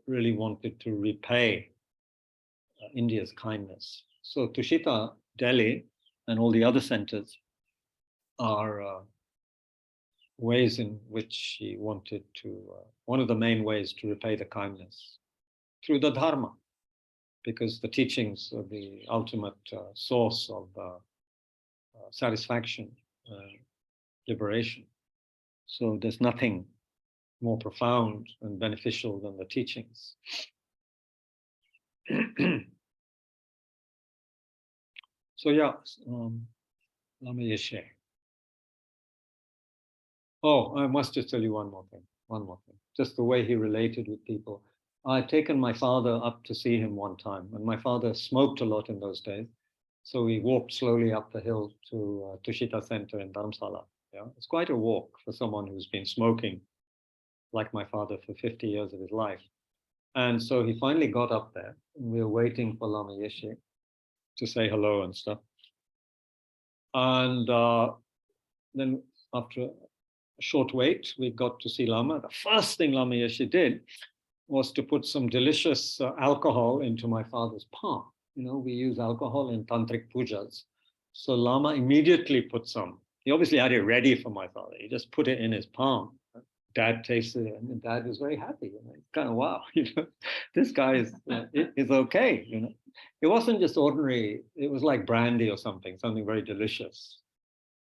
really wanted to repay India's kindness. So Tushita, Delhi, and all the other centers are ways in which he wanted to, one of the main ways to repay the kindness through the Dharma, because the teachings are the ultimate source of satisfaction, liberation. So there's nothing more profound and beneficial than the teachings. So yeah, Lama Yeshe. Oh, I must just tell you one more thing. Just the way he related with people. I'd taken my father up to see him one time, and my father smoked a lot in those days. So we walked slowly up the hill to Tushita Center in Dharamsala. Yeah, it's quite a walk for someone who's been smoking, like my father, for 50 years of his life. And so he finally got up there, and we were waiting for Lama Yeshe to say hello and stuff. And then after a short wait, we got to see Lama. The first thing Lama Yeshe did was to put some delicious alcohol into my father's palm. You know, we use alcohol in tantric pujas. So Lama immediately put some. He obviously had it ready for my father. He just put it in his palm. Dad tasted it, and Dad was very happy. You know, it's kind of wow. You know, this guy is okay. You know, it wasn't just ordinary. It was like brandy or something very delicious.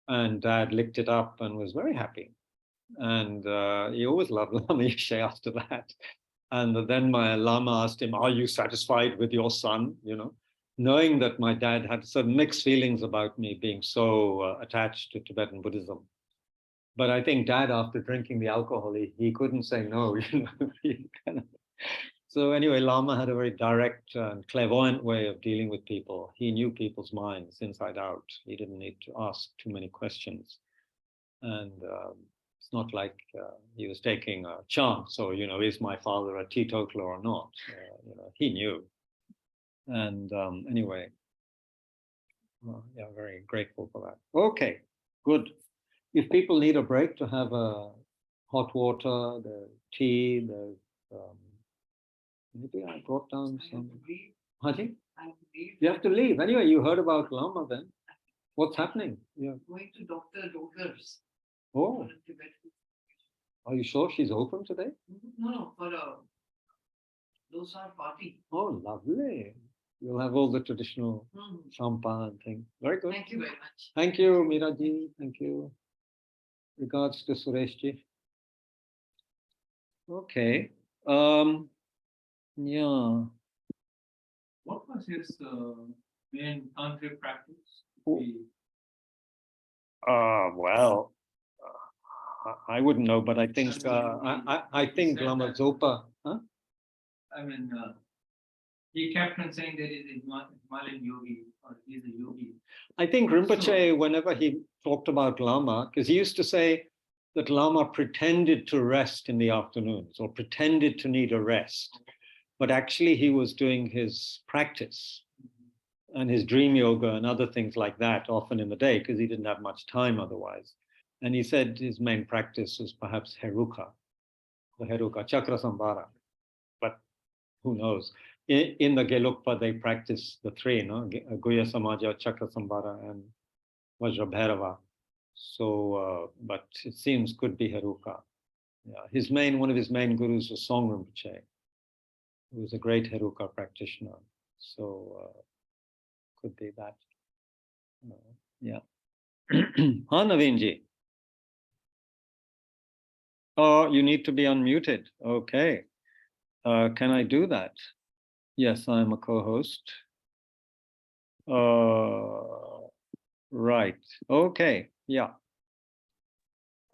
And Dad licked it up and was very happy. And he always loved Lama Yeshe after that. And then my Lama asked him, "Are you satisfied with your son?" You know, knowing that my dad had certain mixed feelings about me being so attached to Tibetan Buddhism. But I think Dad, after drinking the alcohol, he couldn't say no. You know. So anyway, Lama had a very direct and clairvoyant way of dealing with people. He knew people's minds inside out. He didn't need to ask too many questions. And it's not like he was taking a chance, or, you know, is my father a teetotaler or not? You know, he knew. And anyway, yeah, very grateful for that. Okay, good. If people need a break to have a hot water, the tea, the maybe I brought down some. Haji? You have to leave. Anyway, you heard about Lama then. What's happening? Yeah. Going to Dr. Dogar's. Oh. Are you sure she's open today? No, for a Losar party. Oh, lovely. You'll have all the traditional champagne and things. Very good. Thank you very much. Thank you, Miraji. Thank you. Regards to Sureshji. Okay. Yeah. What was his main tantric practice? Well, I wouldn't know, but I think I think Lama Zopa. Huh? I mean, he kept on saying that he's a Himalayan yogi, or he's a yogi. I think Rinpoche, whenever he talked about Lama, because he used to say that Lama pretended to rest in the afternoons or pretended to need a rest, but actually he was doing his practice and his dream yoga and other things like that often in the day, because he didn't have much time otherwise. And he said his main practice was perhaps Heruka, the Heruka, Chakra Sambhara. But who knows? In the Gelugpa, they practice the three, no? Guya Samaja, Chakra Sambhara, and Vajrabhairava. So, but it seems could be Heruka. Yeah, one of his main gurus was Song Rinpoche, who was a great Heruka practitioner. So, could be that. Yeah. Navinji. Oh, you need to be unmuted. Okay. Can I do that? Yes, I'm a co-host. Right. Okay. Yeah.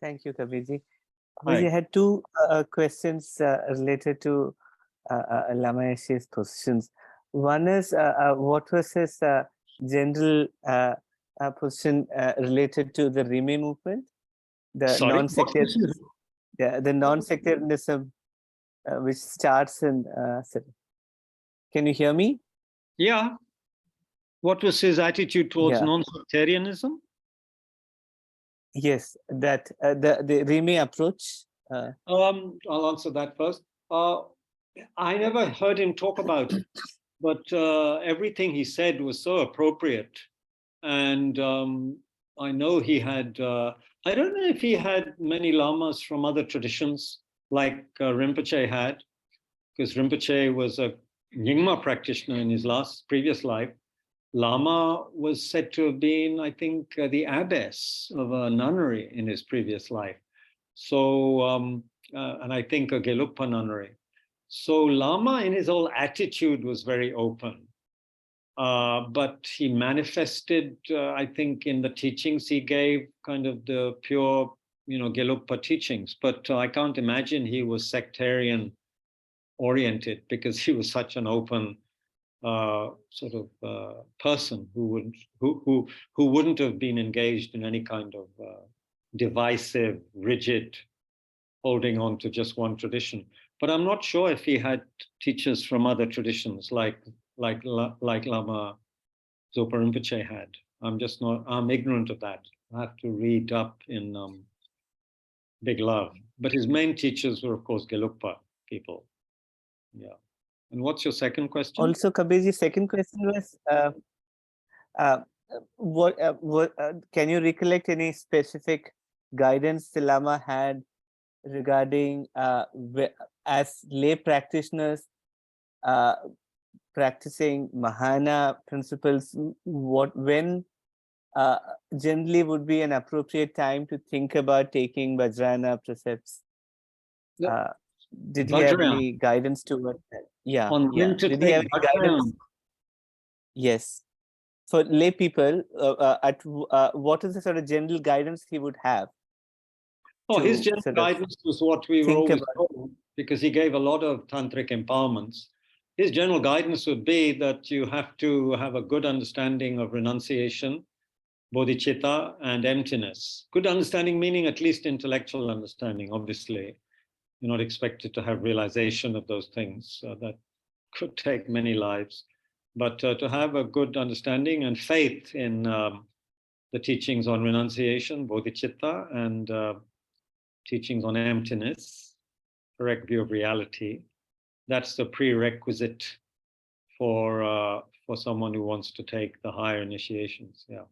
Thank you, Kabirji. Hi. I had two questions related to Lama Yeshe's positions. One is, what was his general position related to the Rime movement, the Sorry, non-sectarianism, the non-sectarianism which starts in. Can you hear me? Yeah. What was his attitude towards Yeah. non-sectarianism? Yes, that the Rime approach. I'll answer that first. I never heard him talk about it, but everything he said was so appropriate. And I know he had, I don't know if he had many lamas from other traditions like Rinpoche had, because Rinpoche was a Nyingma practitioner in his previous life. Lama was said to have been, I think, the abbess of a nunnery in his previous life. So, and I think a Gelugpa nunnery. So Lama in his whole attitude was very open. But he manifested, I think, in the teachings he gave, kind of the pure, Gelugpa teachings. But I can't imagine he was sectarian oriented, because he was such an open sort of person who wouldn't have been engaged in any kind of divisive, rigid holding on to just one tradition. But I'm not sure if he had teachers from other traditions like Lama Zopa Rinpoche had. I'm ignorant of that. I have to read up in Big Love. But his main teachers were, of course, Gelugpa people. Yeah. And what's your second question? Also, Kabirji, second question was, can you recollect any specific guidance the Lama had regarding as lay practitioners practicing Mahayana principles, when generally would be an appropriate time to think about taking Vajrayana precepts? Did he have any guidance toward that? Yeah. Did he have any guidance? Yes. For lay people, what is the sort of general guidance he would have? Oh, his general guidance was what we were always told, because he gave a lot of tantric empowerments. His general guidance would be that you have to have a good understanding of renunciation, bodhicitta, and emptiness. Good understanding meaning at least intellectual understanding, obviously. You're not expected to have realization of those things. That could take many lives. But to have a good understanding and faith in the teachings on renunciation, bodhicitta, and teachings on emptiness, correct view of reality, that's the prerequisite for someone who wants to take the higher initiations. Yeah.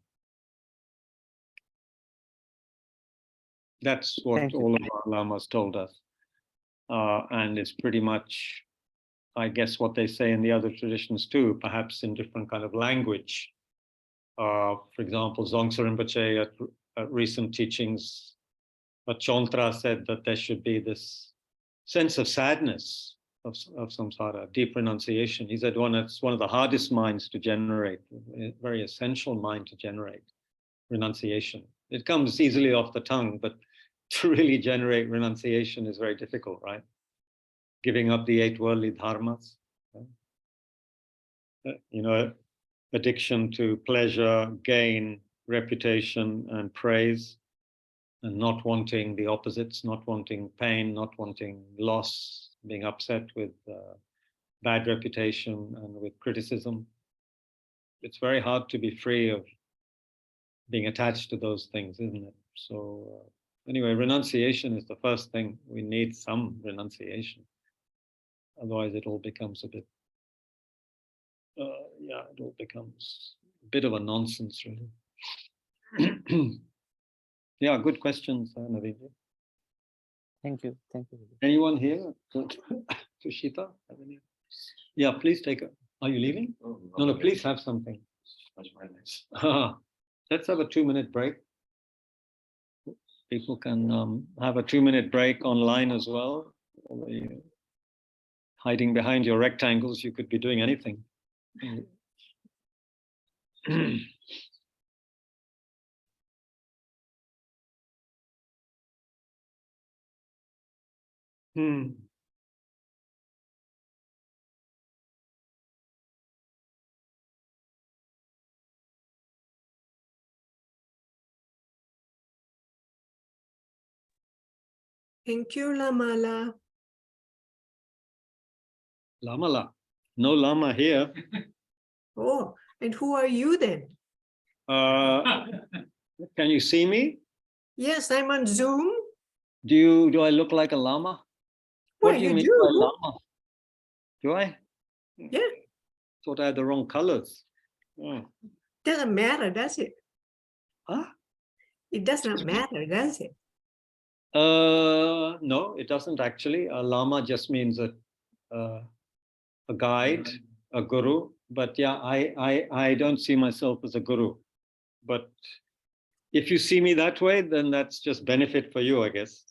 That's what all of our lamas told us. And it's pretty much, I guess, what they say in the other traditions too, perhaps in different kind of language. For example, Dzongsa Rinpoche at recent teachings, Chontra said that there should be this sense of sadness of samsara, deep renunciation. He said it's one of the hardest minds to generate, a very essential mind to generate, renunciation. It comes easily off the tongue, but to really generate renunciation is very difficult, right? Giving up the 8 worldly dharmas, addiction to pleasure, gain, reputation, and praise, and not wanting the opposites, not wanting pain, not wanting loss, being upset with bad reputation and with criticism. It's very hard to be free of being attached to those things, isn't it? So anyway, renunciation is the first thing. We need some renunciation. Otherwise, it all becomes a bit, it all becomes a bit of a nonsense, really. Yeah, good questions, Naveen. Thank you. Thank you. Anyone here? Tushita? Yeah, please take a. Are you leaving? No, please have something. Let's have a 2-minute break. People can have a 2-minute break online as well. Hiding behind your rectangles, you could be doing anything. Thank you, Lamala. Lama. No lama here. Oh, and who are you then? Can you see me? Yes, I'm on Zoom. Do I look like a lama? Why, What do you you mean do. by lama? Do I? Yeah. Thought I had the wrong colors. Oh. Doesn't matter, does it? Huh? It does not matter, does it? No, it doesn't actually. A lama just means a guide, a guru. But yeah, I don't see myself as a guru. But if you see me that way, then that's just benefit for you, I guess.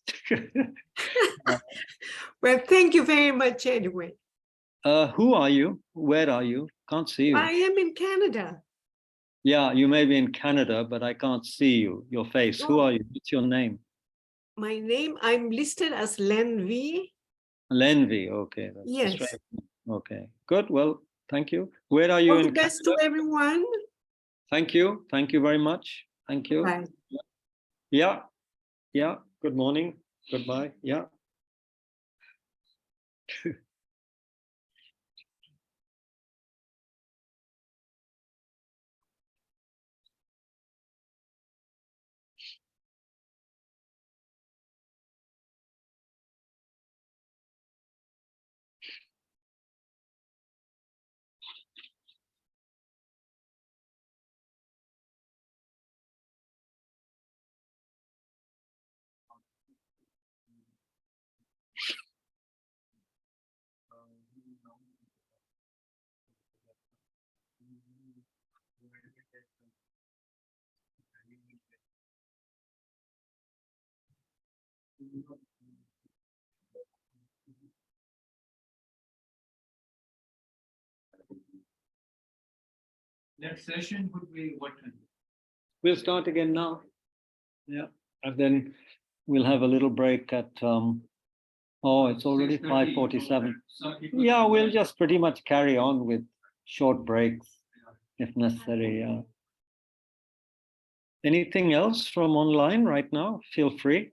Well, thank you very much anyway. Who are you? Where are you? Can't see you. I am in Canada. Yeah, you may be in Canada, but I can't see you, your face. Who Oh. are you? What's your name? My name, I'm listed as Len V. Lenvi. Okay. That's Yes. straight. Okay. Good. Well, thank you. Where are you All the in best Canada? to everyone. Thank you. Thank you very much. Thank you. Bye. Yeah. Yeah. Good morning. Goodbye. Yeah. Next session would be what time? We'll start again now. Yeah. And then we'll have a little break at oh, it's already 5:47. Some people- Yeah, we'll just pretty much carry on with short breaks if necessary. Yeah. Anything else from online right now? Feel free.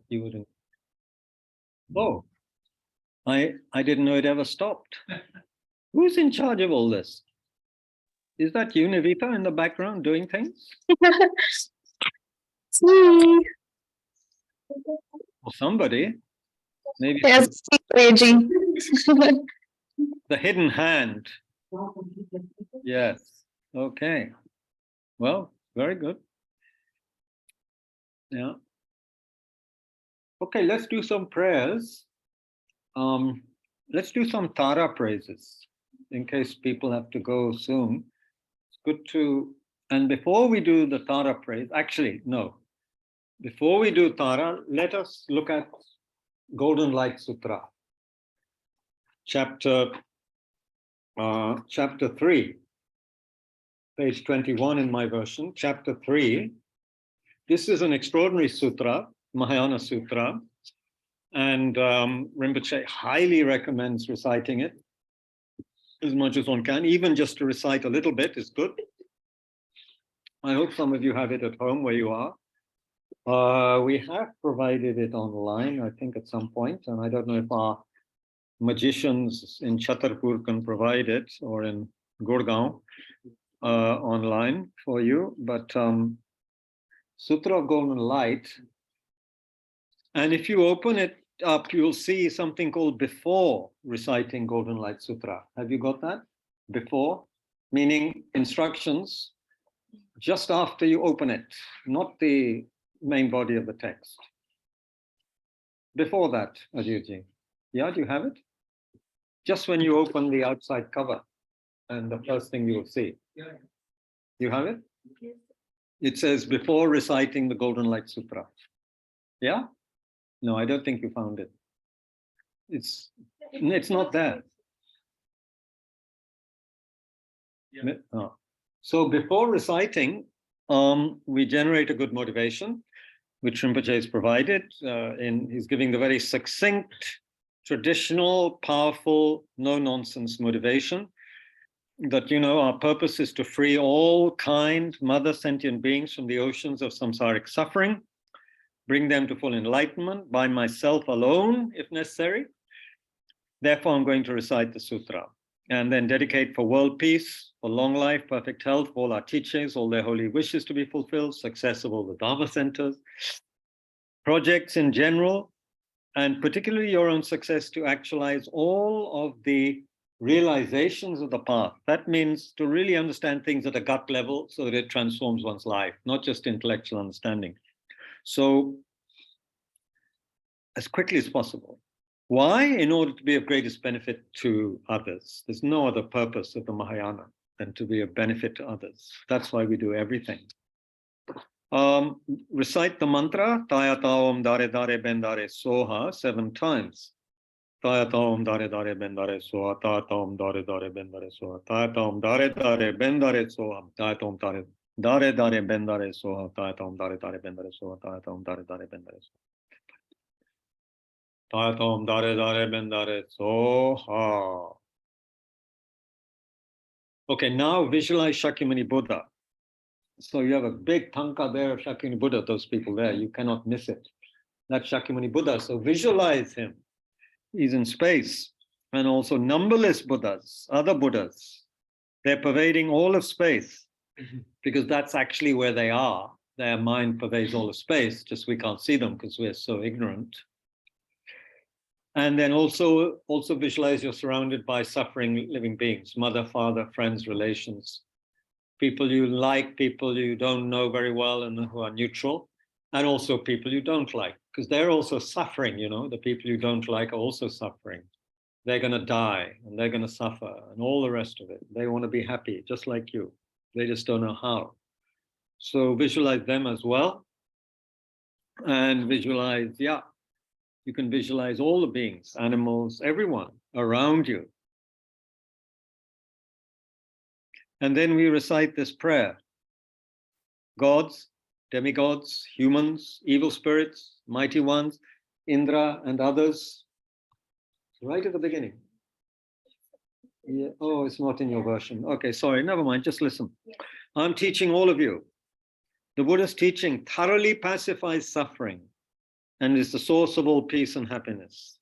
You wouldn't. Oh, I didn't know it ever stopped. Who's in charge of all this? Is that you, Navita, in the background doing things? Or somebody? Maybe Yes, raging. the hidden hand. Yes. Okay. Well, very good. Yeah. Okay, let's do some prayers. Let's do some Tara praises in case people have to go soon. It's good to, and before we do the Tara praise, actually, no. Before we do Tara, let us look at Golden Light Sutra, chapter 3. page 21 in my version, chapter 3. This is an extraordinary sutra, Mahayana Sutra, and Rinpoche highly recommends reciting it as much as one can. Even just to recite a little bit is good. I hope some of you have it at home where you are. We have provided it online, I think, at some point, and I don't know if our magicians in Chhatarpur can provide it, or in Gurgaon online for you. But Sutra of Golden Light, and if you open it up, you'll see something called before reciting Golden Light Sutra. Have you got that? Before, meaning instructions just after you open it, not the main body of the text. Before that, Ajivji. Yeah, do you have it? Just when you open the outside cover, and the first thing you'll see. Yeah. You have it? Yes. It says before reciting the Golden Light Sutra. Yeah? No, I don't think you found it. It's not there. Yeah. Oh. So before reciting, we generate a good motivation, which Rinpoche has provided. He's giving the very succinct, traditional, powerful, no-nonsense motivation that, our purpose is to free all kind, mother sentient beings from the oceans of samsaric suffering, bring them to full enlightenment by myself alone, if necessary. Therefore, I'm going to recite the sutra and then dedicate for world peace, for long life, perfect health, for all our teachings, all their holy wishes to be fulfilled, success of all the Dharma centers, projects in general, and particularly your own success to actualize all of the realizations of the path. That means to really understand things at a gut level so that it transforms one's life, not just intellectual understanding. So, as quickly as possible. Why? In order to be of greatest benefit to others. There's no other purpose of the Mahayana than to be of benefit to others. That's why we do everything. Recite the mantra, Taya Taom Dare Dare Bendare Soha 7 times. Taya Taom Dare Dare Bendare Soha, Taya Taom Dare Dare Bendare Soha, Taya Taom Dare Dare Bendare Soha, Taya Taom Dare Dare Bendare Soha, Taya Taom Dare Dare Bendare Soha, Taya Taom Dare Dare Bendare Soha. Taya Taom Dare Dare Bendare Soha. Okay, now visualize Shakyamuni Buddha. So you have a big tanka there of Shakyamuni Buddha, those people there, you cannot miss it. That's Shakyamuni Buddha, so visualize him. He's in space. And also numberless Buddhas, other Buddhas. They're pervading all of space because that's actually where they are. Their mind pervades all of space, just we can't see them because we're so ignorant. And then also visualize you're surrounded by suffering living beings, mother, father, friends, relations, people you like, people you don't know very well and who are neutral, and also people you don't like, because they're also suffering, the people you don't like are also suffering. They're going to die and they're going to suffer and all the rest of it. They want to be happy, just like you. They just don't know how. So visualize them as well. And visualize, you can visualize all the beings, animals, everyone around you. And then we recite this prayer. Gods, demigods, humans, evil spirits, mighty ones, Indra and others. Right at the beginning. Yeah. Oh, it's not in your version. Okay, sorry, never mind, just listen. I'm teaching all of you. The Buddha's teaching thoroughly pacifies suffering and is the source of all peace and happiness.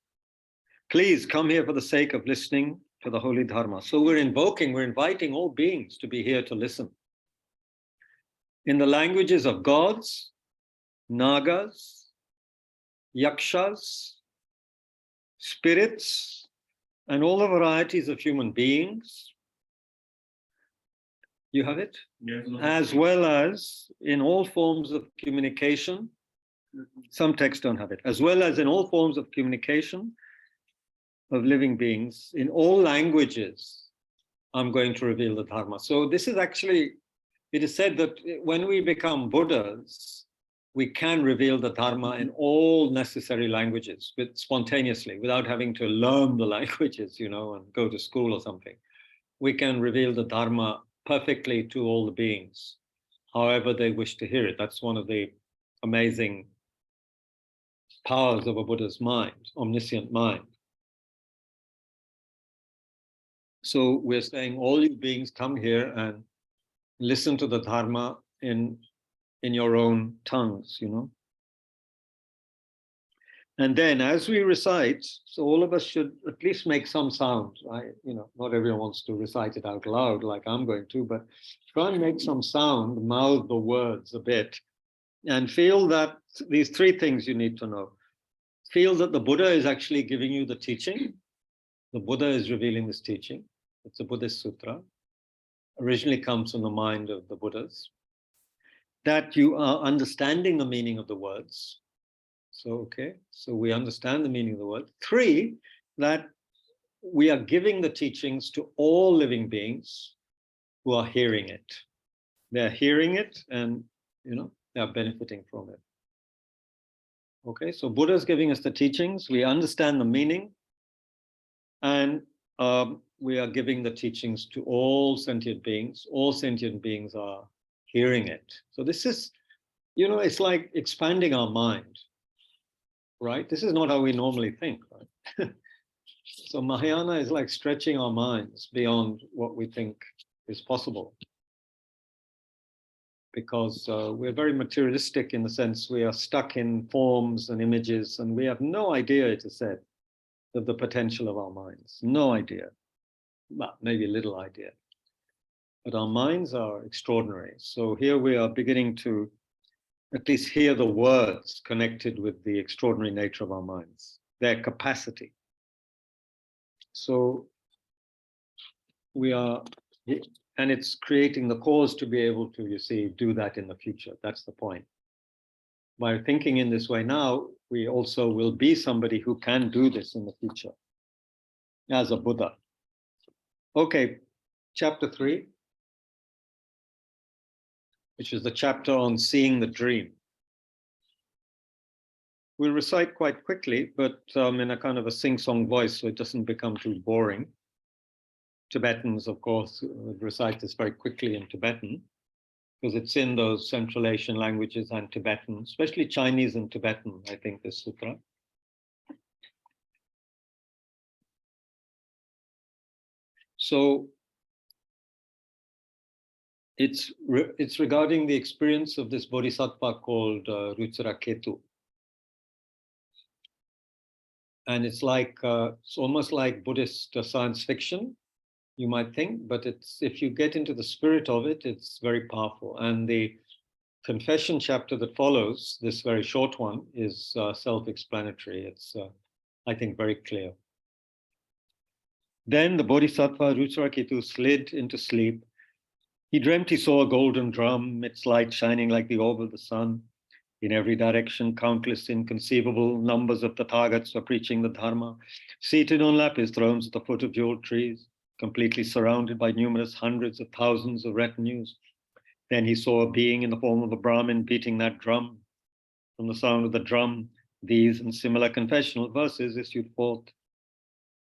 Please come here for the sake of listening to the holy Dharma. So we're inviting all beings to be here to listen. In the languages of gods, nagas, yakshas, spirits, and all the varieties of human beings. You have it? Yes. As well as in all forms of communication. Some texts don't have it. As well as in all forms of communication of living beings, in all languages, I'm going to reveal the Dharma. So this is actually, it is said that when we become Buddhas, we can reveal the Dharma in all necessary languages, spontaneously, without having to learn the languages, and go to school or something. We can reveal the Dharma perfectly to all the beings, however they wish to hear it. That's one of the amazing powers of a Buddha's mind, omniscient mind. So we're saying, all you beings, come here and listen to the Dharma in your own tongues, you know. And then as we recite, so all of us should at least make some sound, right? You know, not everyone wants to recite it out loud like I'm going to, but try and make some sound, mouth the words a bit, and feel that these three things you need to know. Feel that the Buddha is actually giving you the teaching. The Buddha is revealing this teaching. It's a Buddhist sutra. Originally comes from the mind of the Buddhas. That you are understanding the meaning of the words. So, okay, so we understand the meaning of the word. Three, that we are giving the teachings to all living beings who are hearing it. They're hearing it and, you know, they are benefiting from it. Okay, so Buddha is giving us the teachings, we understand the meaning, and we are giving the teachings to all sentient beings. All sentient beings are hearing it. So this is, you know, it's like expanding our mind. Right? This is not how we normally think, right? So Mahayana is like stretching our minds beyond what we think is possible. Because we're very materialistic in the sense we are stuck in forms and images, and we have no idea, it is said, of the potential of our minds. No idea. Well, maybe a little idea. But our minds are extraordinary. So here we are beginning to at least hear the words connected with the extraordinary nature of our minds, their capacity. So we are, and it's creating the cause to be able to, you see, do that in the future. That's the point. By thinking in this way now, we also will be somebody who can do this in the future as a Buddha. Okay, chapter 3. Which is the chapter on seeing the dream. We'll recite quite quickly, but in a kind of a sing-song voice, so it doesn't become too boring. Tibetans, of course, would recite this very quickly in Tibetan, because it's in those Central Asian languages and Tibetan, especially Chinese and Tibetan, I think, this sutra. So it's regarding the experience of this bodhisattva called Rutsaraketu. And it's like, it's almost like Buddhist science fiction, you might think, but it's, if you get into the spirit of it, it's very powerful. And the confession chapter that follows, this very short one, is self-explanatory. It's, I think, very clear. Then the bodhisattva Rutsaraketu slid into sleep. He dreamt he saw a golden drum, its light shining like the orb of the sun. In every direction, countless inconceivable numbers of Tathagats were preaching the Dharma, seated on lapis thrones at the foot of jeweled trees, completely surrounded by numerous hundreds of thousands of retinues. Then he saw a being in the form of a Brahmin beating that drum. From the sound of the drum, these and similar confessional verses issued forth.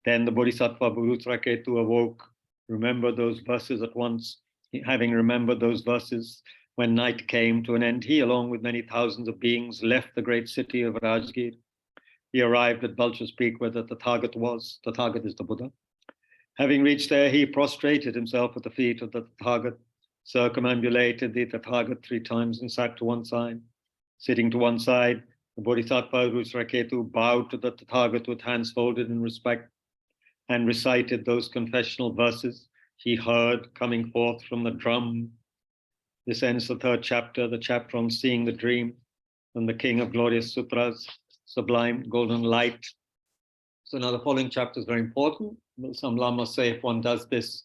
Then the Bodhisattva Rutsaraketu awoke, remembered those verses at once. Having remembered those verses, when night came to an end, he, along with many thousands of beings, left the great city of Rajgir. He arrived at Vulture's Peak where the Tathagat was. Tathagat is the Buddha. Having reached there, he prostrated himself at the feet of the Tathagat, circumambulated the Tathagat 3 times and sat to one side. Sitting to one side, the Bodhisattva Rutsaraketu bowed to the Tathagat with hands folded in respect and recited those confessional verses he heard coming forth from the drum. This ends the 3rd chapter, the chapter on seeing the dream, and the King of Glorious Sutras, sublime golden light. So now the following chapter is very important. Some lamas say if one does this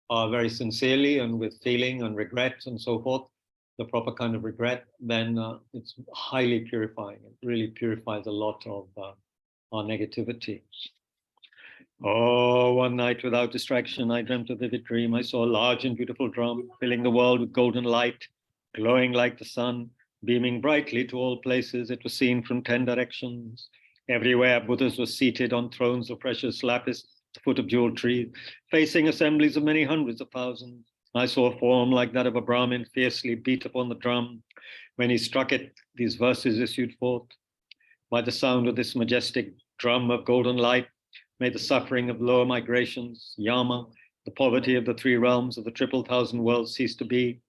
very sincerely and with feeling and regret and so forth, the proper kind of regret, then it's highly purifying. It really purifies a lot of our negativity. Oh, one night without distraction, I dreamt a vivid dream. I saw a large and beautiful drum, filling the world with golden light, glowing like the sun, beaming brightly to all places. It was seen from 10 directions. Everywhere, Buddhas were seated on thrones of precious lapis, at the foot of jeweled trees, facing assemblies of many hundreds of thousands. I saw a form like that of a Brahmin fiercely beat upon the drum. When he struck it, these verses issued forth. By the sound of this majestic drum of golden light, may the suffering of lower migrations, Yama, the poverty of the three realms of the 1,000 worlds cease to be.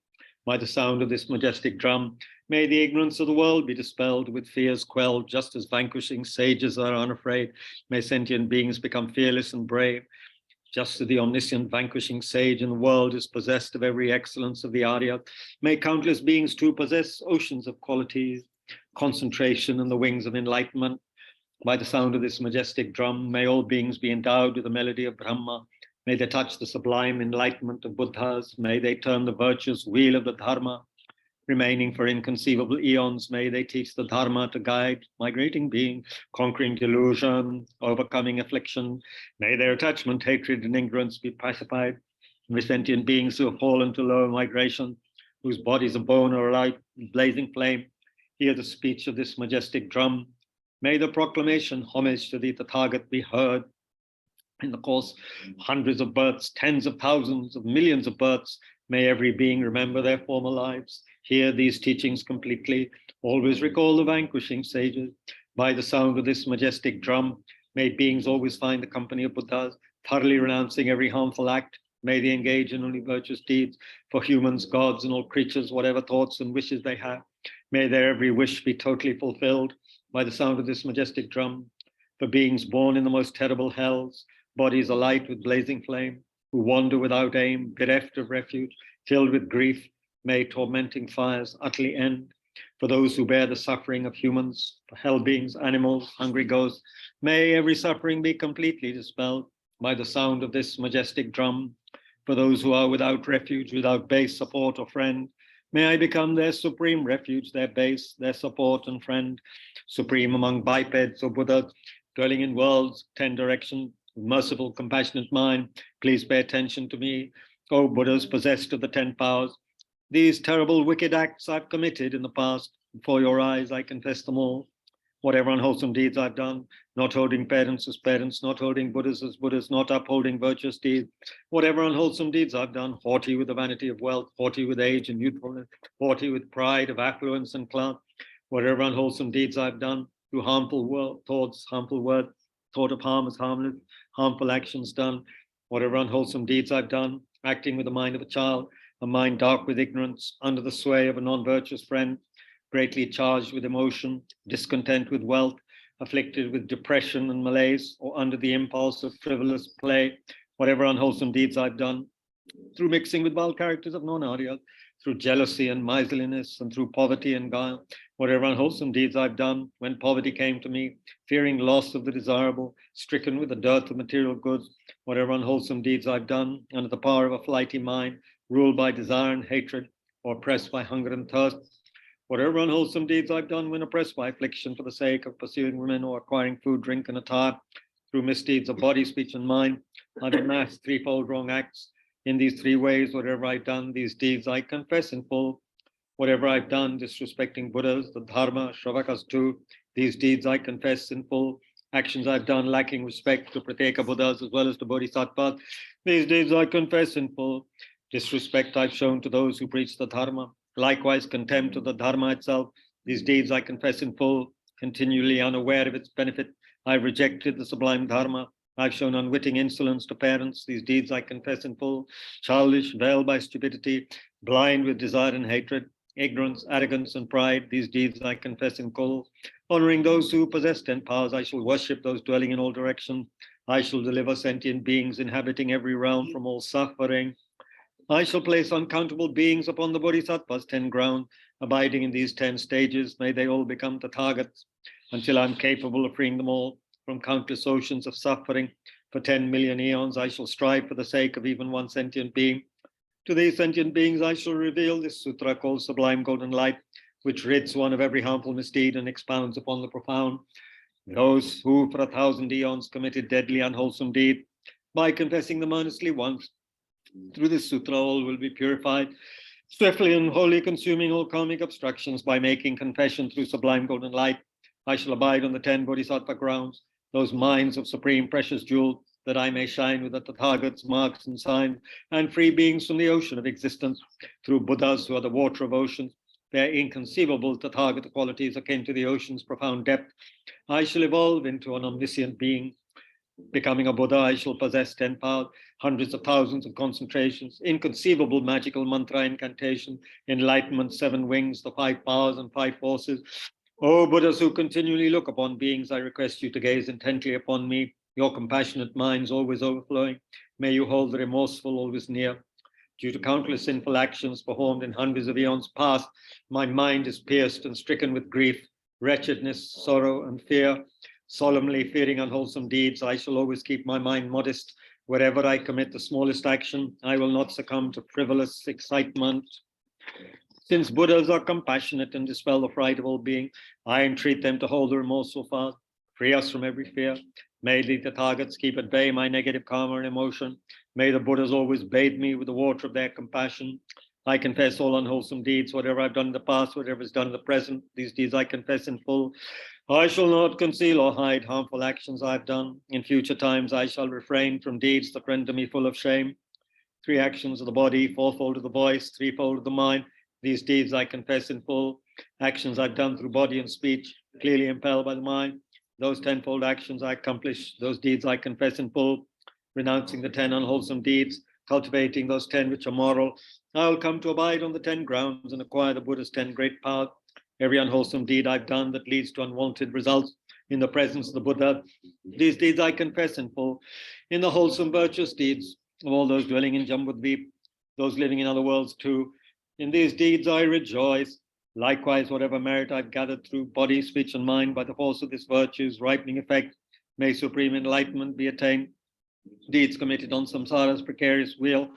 By the sound of this majestic drum, may the ignorance of the world be dispelled, with fears quelled, just as vanquishing sages are unafraid. May sentient beings become fearless and brave, just as the omniscient vanquishing sage in the world is possessed of every excellence of the Arya. May countless beings too possess oceans of qualities, concentration, and the wings of enlightenment. By the sound of this majestic drum, may all beings be endowed with the melody of Brahma. May they touch the sublime enlightenment of Buddhas. May they turn the virtuous wheel of the Dharma. Remaining for inconceivable eons, may they teach the Dharma to guide migrating beings, conquering delusion, overcoming affliction. May their attachment, hatred, and ignorance be pacified. May sentient beings who have fallen to lower migration, whose bodies of bone are alight in blazing flame, hear the speech of this majestic drum. May the proclamation, homage to the Tathagat, be heard. In the course of hundreds of births, tens of thousands of millions of births, may every being remember their former lives, hear these teachings completely, always recall the vanquishing sages. By the sound of this majestic drum, may beings always find the company of Buddhas, thoroughly renouncing every harmful act. May they engage in only virtuous deeds for humans, gods, and all creatures, whatever thoughts and wishes they have. May their every wish be totally fulfilled. By the sound of this majestic drum, for beings born in the most terrible hells, bodies alight with blazing flame, who wander without aim, bereft of refuge, filled with grief, may tormenting fires utterly end. For those who bear the suffering of humans, for hell beings, animals, hungry ghosts, may every suffering be completely dispelled by the sound of this majestic drum. For those who are without refuge, without base, support, or friend, may I become their supreme refuge, their base, their support and friend, supreme among bipeds or Buddhas, dwelling in worlds, 10 directions, merciful, compassionate mind. Please pay attention to me, O Buddhas possessed of the 10 powers. These terrible wicked acts I've committed in the past, before your eyes I confess them all. Whatever unwholesome deeds I've done, not holding parents as parents, not holding Buddhas as Buddhas, not upholding virtuous deeds, whatever unwholesome deeds I've done, haughty with the vanity of wealth, haughty with age and youthfulness, haughty with pride of affluence and clout, whatever unwholesome deeds I've done, through harmful thoughts, harmful words, thought of harm as harmless, harmful actions done, whatever unwholesome deeds I've done, acting with the mind of a child, a mind dark with ignorance, under the sway of a non-virtuous friend, greatly charged with emotion, discontent with wealth, afflicted with depression and malaise, or under the impulse of frivolous play, whatever unwholesome deeds I've done, through mixing with vile characters of non-Arya, through jealousy and miserliness, and through poverty and guile, whatever unwholesome deeds I've done, when poverty came to me, fearing loss of the desirable, stricken with the dearth of material goods, whatever unwholesome deeds I've done, under the power of a flighty mind, ruled by desire and hatred, or oppressed by hunger and thirst, whatever unwholesome deeds I've done when oppressed by affliction for the sake of pursuing women or acquiring food, drink, and attire, through misdeeds of body, speech, and mind, I've amassed threefold wrong acts. In these 3 ways, whatever I've done, these deeds I confess in full. Whatever I've done, disrespecting Buddhas, the Dharma, Shravakas too, these deeds I confess in full. Actions I've done lacking respect to Prateka Buddhas as well as to Bodhisattvas, these deeds I confess in full. Disrespect I've shown to those who preach the Dharma, likewise contempt of the Dharma itself, these deeds I confess in full. Continually unaware of its benefit, I've rejected the sublime Dharma. I've shown unwitting insolence to parents, these deeds I confess in full. Childish, veiled by stupidity, blind with desire and hatred, ignorance, arrogance, and pride, these deeds I confess in full. Honoring those who possess 10 powers, I shall worship those dwelling in all directions. I shall deliver sentient beings inhabiting every realm from all suffering. I shall place uncountable beings upon the Bodhisattva's 10 grounds, abiding in these 10 stages. May they all become Tathagats, until I'm capable of freeing them all from countless oceans of suffering. For 10 million eons, I shall strive for the sake of even one sentient being. To these sentient beings, I shall reveal this sutra called Sublime Golden Light, which rids one of every harmful misdeed and expounds upon the profound. Those who for 1,000 eons committed deadly unwholesome deed, by confessing them earnestly once, through this sutra all will be purified, swiftly and wholly consuming all karmic obstructions by making confession through Sublime Golden Light. I shall abide on the 10 Bodhisattva grounds, those mines of supreme precious jewels, that I may shine with the Tathagats' marks and signs, and free beings from the ocean of existence, through Buddhas who are the water of oceans, their inconceivable Tathagata qualities akin to the ocean's profound depth. I shall evolve into an omniscient being. Becoming a Buddha, I shall possess 10 powers, hundreds of thousands of concentrations, inconceivable magical mantra incantation, enlightenment, 7 wings, the 5 powers and 5 forces. O Buddhas who continually look upon beings, I request you to gaze intently upon me, your compassionate minds always overflowing. May you hold the remorseful always near. Due to countless sinful actions performed in hundreds of eons past, my mind is pierced and stricken with grief, wretchedness, sorrow, and fear. Solemnly fearing unwholesome deeds, I shall always keep my mind modest. Wherever I commit the smallest action, I will not succumb to frivolous excitement. Since Buddhas are compassionate and dispel the fright of all being, I entreat them to hold the remorseful fast, free us from every fear. May the Tathagats keep at bay my negative karma and emotion. May the Buddhas always bathe me with the water of their compassion. I confess all unwholesome deeds, whatever I've done in the past, whatever is done in the present. These deeds I confess in full. I shall not conceal or hide harmful actions I've done. In future times, I shall refrain from deeds that render me full of shame. 3 actions of the body, 4-fold of the voice, 3-fold of the mind. These deeds I confess in full. Actions I've done through body and speech, clearly impelled by the mind. Those 10-fold actions I accomplish. Those deeds I confess in full. Renouncing the 10 unwholesome deeds, cultivating those 10 which are moral. I will come to abide on the 10 grounds and acquire the Buddha's 10 great powers. Every unwholesome deed I've done that leads to unwanted results in the presence of the Buddha, these deeds I confess in full. In the wholesome virtuous deeds of all those dwelling in Jambudvip, those living in other worlds too, in these deeds I rejoice. Likewise, whatever merit I've gathered through body, speech, and mind by the force of this virtue's ripening effect, may supreme enlightenment be attained. Deeds committed on samsara's precarious wheel,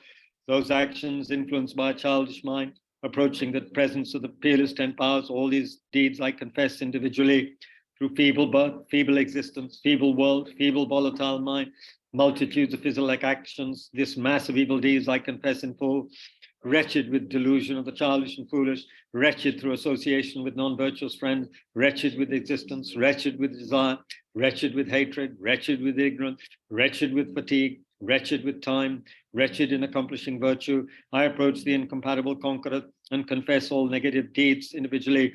those actions influenced by a childish mind, approaching the presence of the peerless 10 powers, all these deeds I confess individually through feeble birth, feeble existence, feeble world, feeble volatile mind, multitudes of physical actions, this mass of evil deeds I confess in full. Wretched with delusion of the childish and foolish, wretched through association with non-virtuous friends, wretched with existence, wretched with desire, wretched with hatred, wretched with ignorance, wretched with fatigue, wretched with time, wretched in accomplishing virtue. I approach the incompatible conqueror and confess all negative deeds individually.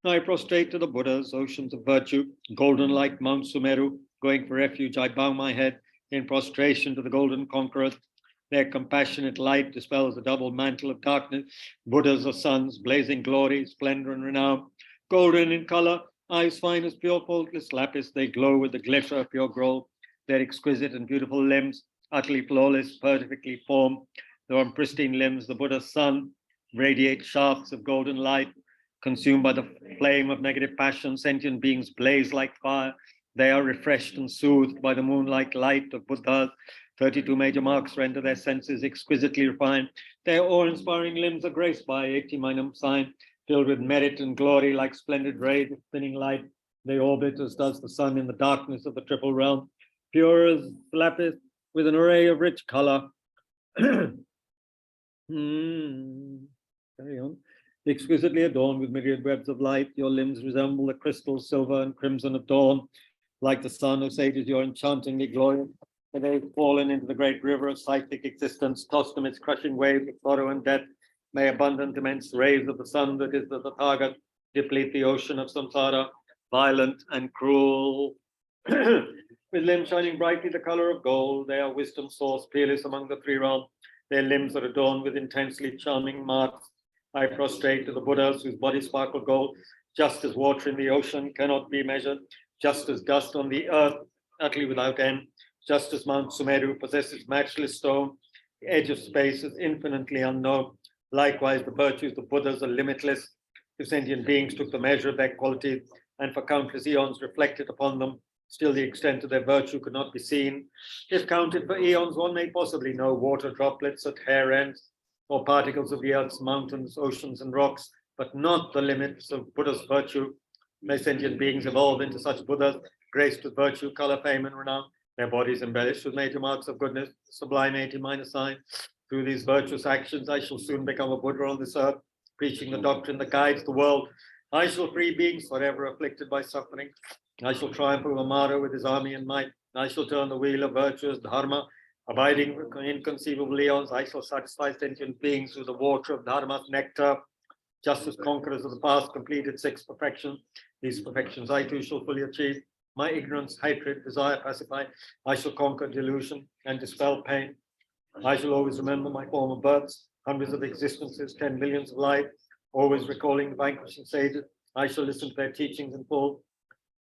I prostrate to the Buddhas, oceans of virtue, golden like Mount Sumeru, going for refuge, I bow my head in prostration to the golden conqueror. Their compassionate light dispels the double mantle of darkness. Buddhas are suns, blazing glory, splendor, and renown. Golden in color, eyes fine as pure faultless lapis, they glow with the glitter of pure gold. Their exquisite and beautiful limbs, utterly flawless, perfectly formed. Their pristine limbs, the Buddha's sun, radiate shafts of golden light. Consumed by the flame of negative passion, sentient beings blaze like fire. They are refreshed and soothed by the moonlike light of Buddha. 32 major marks render their senses exquisitely refined. Their awe-inspiring limbs are graced by 80 minor sign, filled with merit and glory like splendid rays of spinning light. They orbit as does the sun in the darkness of the triple realm, pure as lapis with an array of rich color. Carry on. Exquisitely adorned with myriad webs of light, your limbs resemble the crystal, silver, and crimson of dawn. Like the sun, O sages, you're enchantingly glorious. They've fallen into the great river of cyclic existence, tossed amidst crushing waves of sorrow and death. May abundant, immense rays of the sun that is the Tathagat deplete the ocean of samsara, violent and cruel. With limbs shining brightly the color of gold, they are wisdom source, peerless among the 3 realms. Their limbs are adorned with intensely charming marks. I prostrate to the Buddhas whose bodies sparkle gold, just as water in the ocean cannot be measured, just as dust on the earth, utterly without end. Just as Mount Sumeru possesses matchless stone, the edge of space is infinitely unknown. Likewise, the virtues of Buddhas are limitless. If sentient beings took the measure of their qualities and for countless eons reflected upon them, still the extent of their virtue could not be seen. If counted for eons, one may possibly know water droplets at hair ends, or particles of the earth's mountains, oceans, and rocks, but not the limits of Buddha's virtue. May sentient beings evolve into such Buddhas, graced with virtue, color, fame, and renown. Their bodies embellished with major marks of goodness, sublime 80 minor signs. Through these virtuous actions, I shall soon become a Buddha on this earth, preaching the doctrine that guides the world. I shall free beings forever afflicted by suffering. I shall triumph over Mara with his army and might. I shall turn the wheel of virtuous dharma, abiding for inconceivable eons. I shall satisfy sentient beings with the water of dharma's nectar. Just as conquerors of the past completed 6 perfections, these perfections I too shall fully achieve. My ignorance, hatred, desire pacify. I shall conquer delusion and dispel pain. I shall always remember my former births, hundreds of existences, 10 millions of lives, always recalling the vanquishing sages. I shall listen to their teachings in full.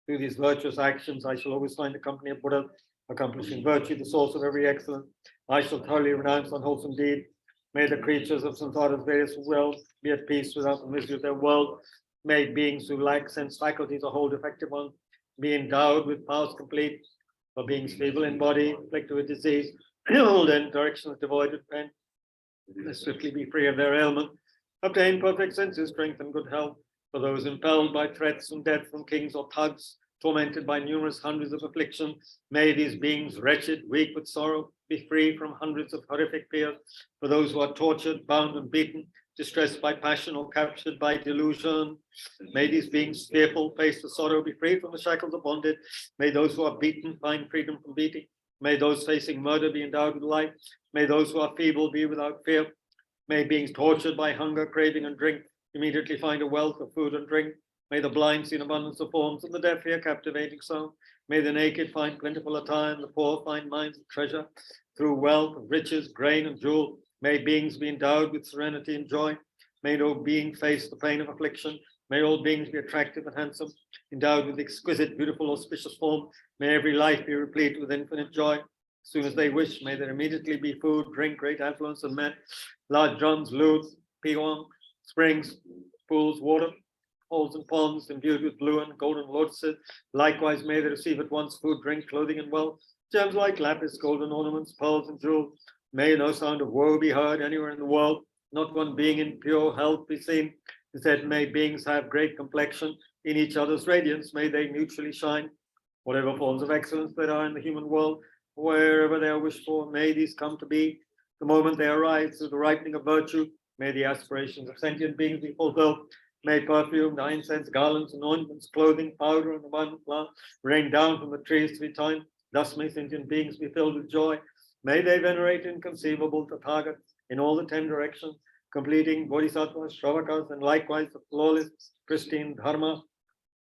Through these virtuous actions, I shall always find the company of Buddha, accomplishing virtue, the source of every excellence. I shall thoroughly renounce unwholesome deed. May the creatures of samsara's various worlds be at peace without the misery of their world. May beings who lack sense faculties or hold defective ones be endowed with powers complete. For beings feeble in body, afflicted with disease, old and directions devoid of pain, may swiftly be free of their ailment, obtain perfect senses, strength, and good health. For those impelled by threats and death from kings or thugs, tormented by numerous hundreds of afflictions, may these beings, wretched, weak with sorrow, be free from hundreds of horrific fears. For those who are tortured, bound, and beaten, distressed by passion or captured by delusion, may these beings, fearful, face the sorrow, be free from the shackles of bondage. May those who are beaten find freedom from beating. May those facing murder be endowed with life. May those who are feeble be without fear. May beings tortured by hunger, craving, and drink immediately find a wealth of food and drink. May the blind see an abundance of forms, and the deaf hear captivating sound. May the naked find plentiful attire, and the poor find mines of treasure. Through wealth, riches, grain, and jewel, may beings be endowed with serenity and joy. May no being face the pain of affliction. May all beings be attractive and handsome, endowed with exquisite, beautiful, auspicious form. May every life be replete with infinite joy. As soon as they wish, may there immediately be food, drink, great affluence, and men, large drums, lutes, piwang, springs, pools, water, holes and ponds imbued with blue and golden lotuses. Likewise, may they receive at once food, drink, clothing, and wealth, gems like lapis, golden ornaments, pearls, and jewels. May no sound of woe be heard anywhere in the world, not one being in pure health be seen. Instead, may beings have great complexion in each other's radiance. May they mutually shine. Whatever forms of excellence there are in the human world, wherever they are wished for, may these come to be. The moment they arise through the ripening of virtue, may the aspirations of sentient beings be fulfilled. May perfume, incense, garlands, and ornaments, clothing, powder, and abundant plants rain down from the trees to be time. Thus may sentient beings be filled with joy. May they venerate inconceivable Tathagata in all the 10 directions, completing bodhisattvas, shravakas, and likewise the flawless, pristine dharma.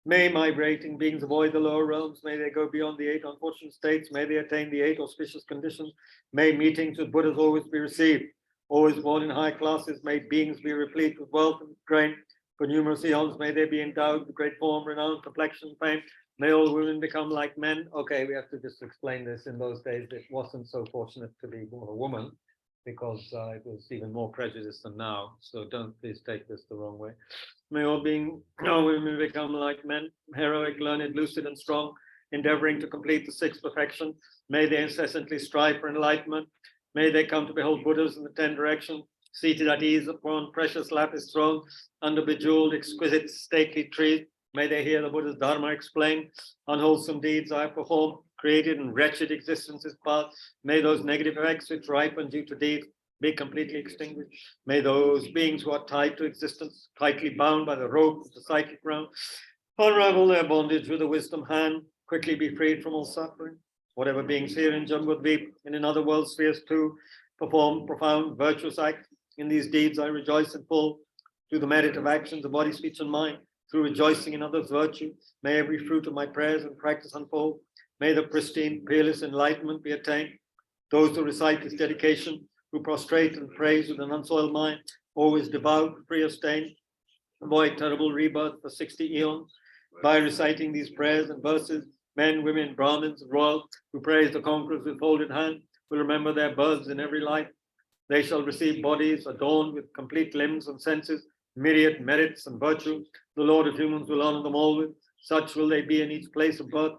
May migrating beings avoid the lower realms. May they go beyond the 8 unfortunate states. May they attain the 8 auspicious conditions. May meetings with Buddhas always be received. Always born in high classes, may beings be replete with wealth and grain. For numerous eons, may they be endowed with great form, renown, complexion, fame. May all women become like men. Okay, we have to just explain this. In those days, it wasn't so fortunate to be a woman, because it was even more prejudice than now. So don't please take this the wrong way. May all women become like men, heroic, learned, lucid, and strong, endeavoring to complete the 6th perfection. May they incessantly strive for enlightenment. May they come to behold Buddhas in the 10 directions, seated at ease upon precious lapis throne, under bejeweled, exquisite, stately trees. May they hear the Buddha's Dharma explained. Unwholesome deeds I have performed, created and wretched existences past. May those negative effects which ripen due to deeds be completely extinguished. May those beings who are tied to existence, tightly bound by the rope of the psychic realm, unravel their bondage with a wisdom hand, quickly be freed from all suffering. Whatever beings here in Jambudvip and in other world spheres too perform profound virtuous acts, in these deeds I rejoice in full. Through the merit of actions of body, speech, and mind, through rejoicing in others' virtue, may every fruit of my prayers and practice unfold. May the pristine, peerless enlightenment be attained. Those who recite this dedication, who prostrate and praise with an unsoiled mind, always devout, free of stain, avoid terrible rebirth for 60 eons. By reciting these prayers and verses, men, women, Brahmins, and royals who praise the conquerors with folded hand will remember their births in every life. They shall receive bodies adorned with complete limbs and senses, myriad merits and virtues. The Lord of humans will honor them all with. Such will they be in each place of birth.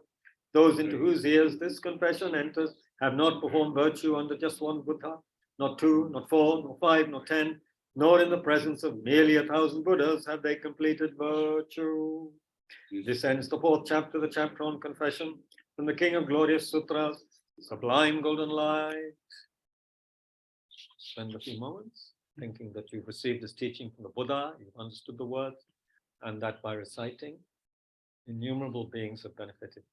Those into whose ears this confession enters have not performed virtue under just one Buddha, not 2, not 4, nor 5, nor 10, nor in the presence of merely 1,000 Buddhas have they completed virtue. This ends the 4th chapter, the chapter on confession, from the King of Glorious Sutras, Sublime Golden Light. Spend a few moments thinking that you've received this teaching from the Buddha, you've understood the words, and that by reciting, innumerable beings have benefited.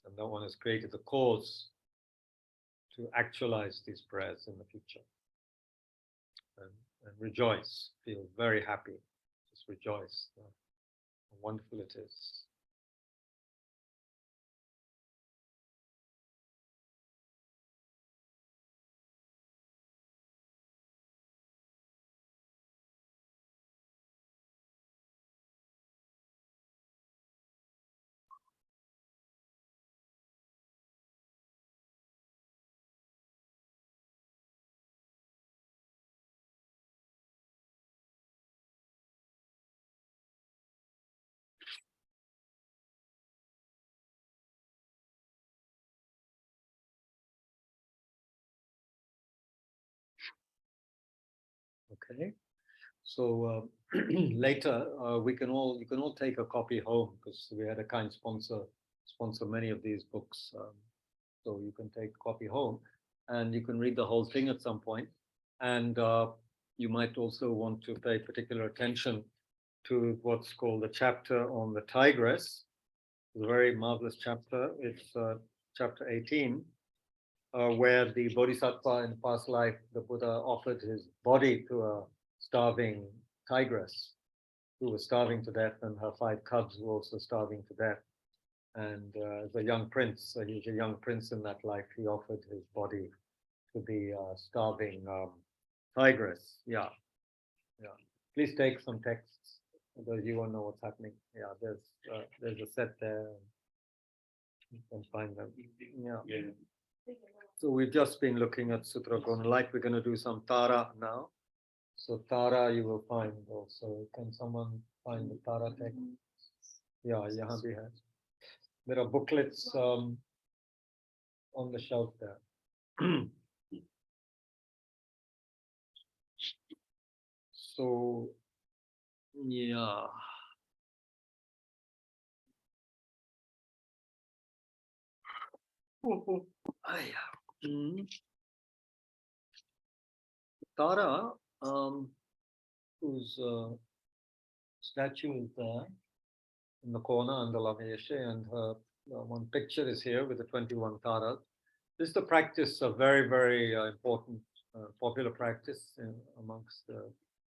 And that one has created the cause to actualize these prayers in the future. And rejoice, feel very happy, just rejoice, how wonderful it is. Okay, so later you can all take a copy home, because we had a kind sponsor many of these books, so you can take a copy home and you can read the whole thing at some point. And you might also want to pay particular attention to what's called the chapter on the tigress. It's a very marvelous chapter. It's chapter 18. Where the Bodhisattva in past life, the Buddha offered his body to a starving tigress who was starving to death, and her 5 cubs were also starving to death. And as a young prince, so he was a young prince in that life, he offered his body to the starving tigress. Yeah, yeah. Please take some texts, because you won't know what's happening. Yeah, there's a set there. You can find them. Yeah. So we've just been looking at Sutra Gona Light. We're going to do some Tara now. So Tara you will find also. Can someone find the Tara text? Yeah, yahan bhi hai. There are booklets on the shelf there. So, yeah. Tara, whose statue is there in the corner under Lama Yeshe, and her one picture is here with the 21 Taras. This is the practice, a very, very important, popular practice amongst the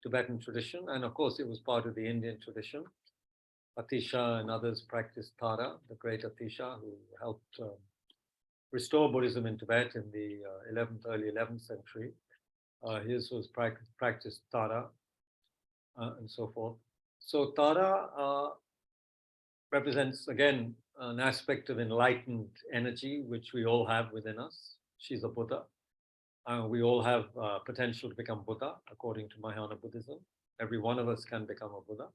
Tibetan tradition. And of course, it was part of the Indian tradition. Atisha and others practiced Tara, the great Atisha, who helped restore Buddhism in Tibet in the early 11th century. His was practiced Tara and so forth. So Tara represents, again, an aspect of enlightened energy, which we all have within us. She's a Buddha. We all have potential to become Buddha, according to Mahayana Buddhism. Every one of us can become a Buddha.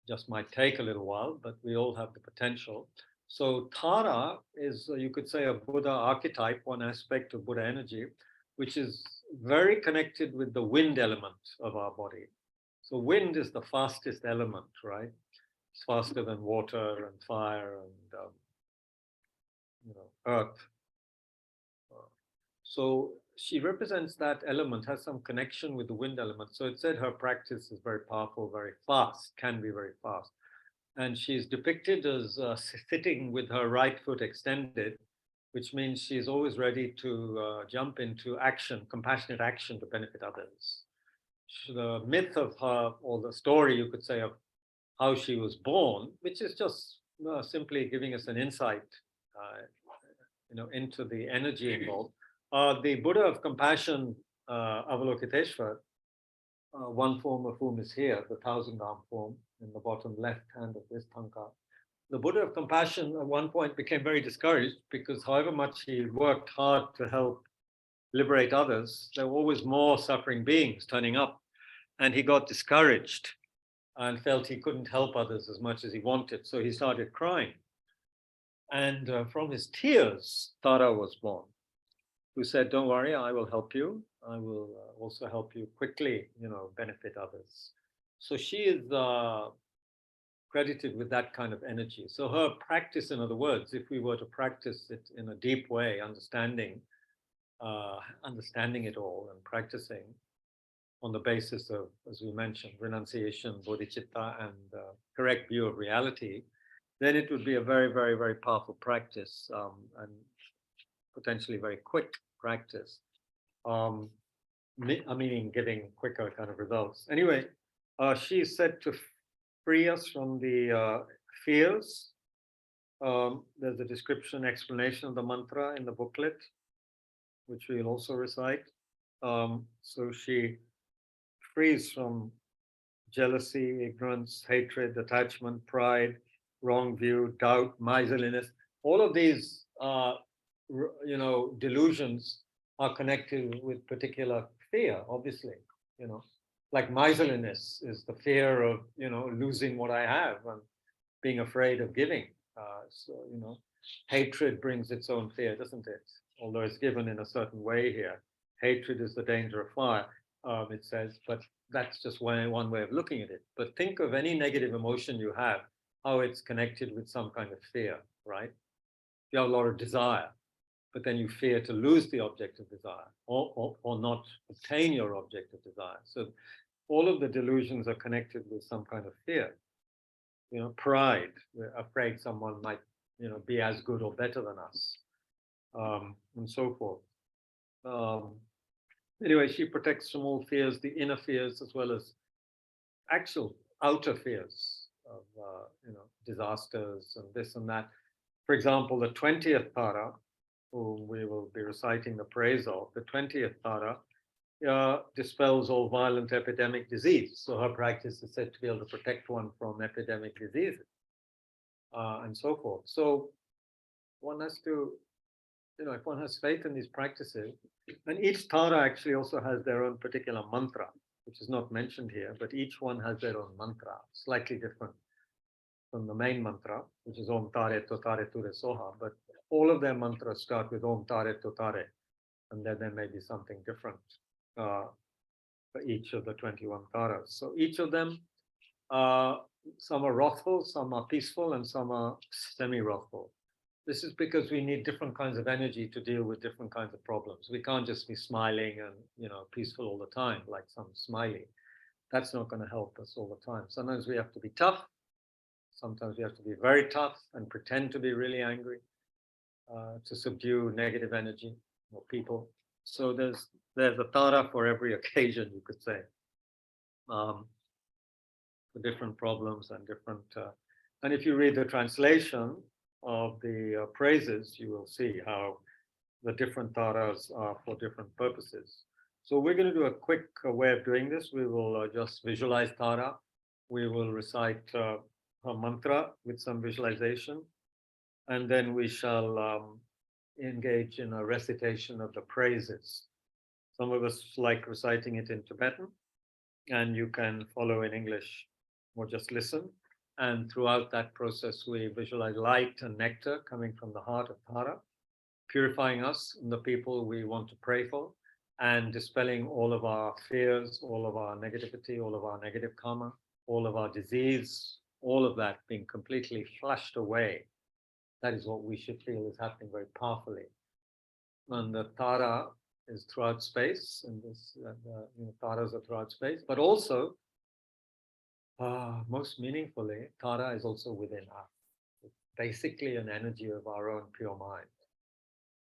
Just might take a little while, but we all have the potential. So Tara is, you could say, a Buddha archetype, one aspect of Buddha energy, which is very connected with the wind element of our body. So wind is the fastest element, right? It's faster than water and fire and earth. So she represents that element, has some connection with the wind element. So it said her practice is very powerful, very fast, can be very fast. And she's depicted as sitting with her right foot extended, which means she's always ready to jump into action, compassionate action to benefit others. The myth of her, or the story, you could say, of how she was born, which is just simply giving us an insight, into the energy involved. The Buddha of Compassion, Avalokiteshvara, one form of whom is here, the 1,000-arm form in the bottom left hand of this tanka. The Buddha of Compassion at one point became very discouraged, because however much he worked hard to help liberate others, there were always more suffering beings turning up. And he got discouraged and felt he couldn't help others as much as he wanted. So he started crying. And from his tears, Tara was born, who said, don't worry, I will help you. I will also help you quickly, benefit others. So she is credited with that kind of energy. So her practice, in other words, if we were to practice it in a deep way, understanding it all and practicing on the basis of, as we mentioned, renunciation, bodhicitta, and correct view of reality, then it would be a very, very, very powerful practice, and potentially very quick practice. Meaning getting quicker kind of results. Anyway, she is said to free us from the fears. There's a description, explanation of the mantra in the booklet, which we'll also recite. So she frees from jealousy, ignorance, hatred, attachment, pride, wrong view, doubt, miserliness. All of these, delusions are connected with particular fear, obviously. Like miserliness is the fear of, losing what I have and being afraid of giving. Hatred brings its own fear, doesn't it? Although it's given in a certain way here. Hatred is the danger of fire, it says, but that's just one way of looking at it. But think of any negative emotion you have, how it's connected with some kind of fear, right? You have a lot of desire, but then you fear to lose the object of desire or not obtain your object of desire. So all of the delusions are connected with some kind of fear. Pride, we're afraid someone might, be as good or better than us, and so forth. Anyway, she protects from all fears, the inner fears, as well as actual outer fears of, disasters and this and that. For example, the 20th Tara, whom we will be reciting the praise of, the 20th Tara dispels all violent epidemic disease. So her practice is said to be able to protect one from epidemic diseases and so forth. So one has to, if one has faith in these practices, and each Tara actually also has their own particular mantra, which is not mentioned here, but each one has their own mantra, slightly different from the main mantra, which is Om Tare Totare Ture Soha, but all of their mantras start with Om Tare Totare, and then there may be something different for each of the 21 Taras. So each of them, some are wrathful, some are peaceful, and some are semi-wrathful. This is because we need different kinds of energy to deal with different kinds of problems. We can't just be smiling and peaceful all the time, like some smiley. That's not going to help us all the time. Sometimes we have to be tough. Sometimes we have to be very tough and pretend to be really angry to subdue negative energy or people. So there's a Tara for every occasion, you could say, for different problems and different. And if you read the translation of the praises, you will see how the different Taras are for different purposes. So we're going to do a quick way of doing this. We will just visualize Tara. We will recite her mantra with some visualization, and then we shall engage in a recitation of the praises. Some of us like reciting it in Tibetan, and you can follow in English or just listen. And throughout that process, we visualize light and nectar coming from the heart of Tara, purifying us and the people we want to pray for, and dispelling all of our fears, all of our negativity, all of our negative karma, all of our disease, all of that being completely flushed away. That is what we should feel is happening very powerfully. And the Tara is throughout space, and this Taras are throughout space, but also, most meaningfully, Tara is also within us. It's basically an energy of our own pure mind.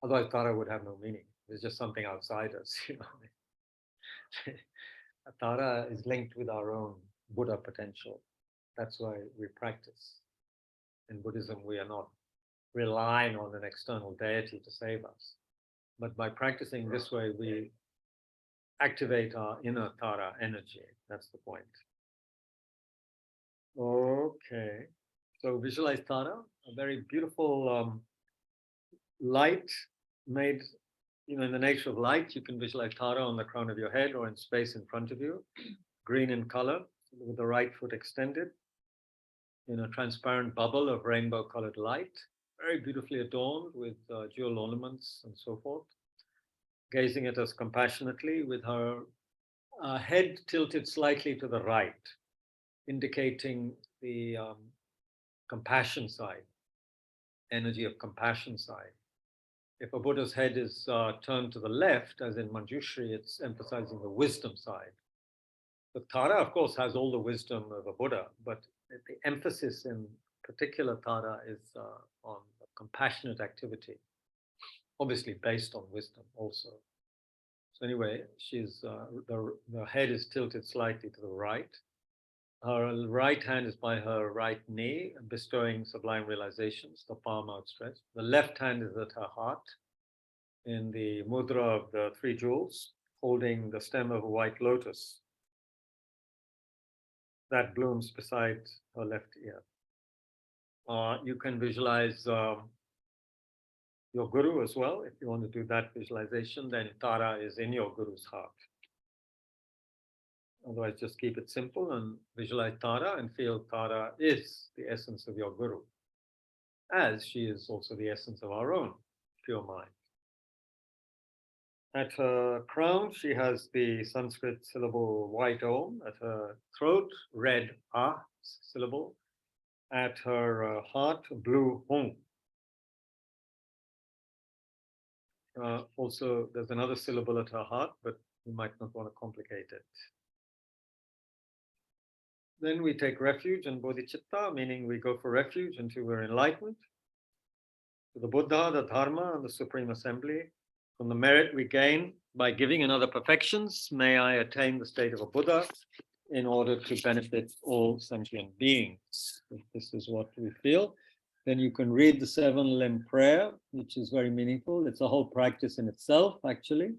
Otherwise, Tara would have no meaning. It's just something outside us. Tara is linked with our own Buddha potential. That's why we practice. In Buddhism, we are not relying on an external deity to save us. But by practicing this way, we activate our inner Tara energy. That's the point. Okay. So visualize Tara, a very beautiful light made, in the nature of light. You can visualize Tara on the crown of your head or in space in front of you, green in color, with the right foot extended in a transparent bubble of rainbow colored light, very beautifully adorned with jewel ornaments and so forth, gazing at us compassionately with her head tilted slightly to the right, indicating the compassion side, energy of compassion side. If a Buddha's head is turned to the left, as in Manjushri, it's emphasizing the wisdom side. The Tara, of course, has all the wisdom of a Buddha, but the emphasis in particular Tara is on compassionate activity, obviously based on wisdom also. So anyway, she's the head is tilted slightly to the right. Her right hand is by her right knee, bestowing sublime realizations, the palm outstretched. The left hand is at her heart, in the mudra of the three jewels, holding the stem of a white lotus that blooms beside her left ear. You can visualize your guru as well. If you want to do that visualization, then Tara is in your guru's heart. Otherwise, just keep it simple and visualize Tara and feel Tara is the essence of your guru, as she is also the essence of our own pure mind. At her crown, she has the Sanskrit syllable white Om. At her throat, red A syllable. At her heart, blue Hong. Also, there's another syllable at her heart, but you might not want to complicate it. Then we take refuge in bodhicitta, meaning we go for refuge until we're enlightened. To the Buddha, the Dharma, and the Supreme Assembly. From the merit we gain by giving in other perfections, may I attain the state of a Buddha in order to benefit all sentient beings. If this is what we feel. Then you can read the 7-limb prayer, which is very meaningful. It's a whole practice in itself, actually,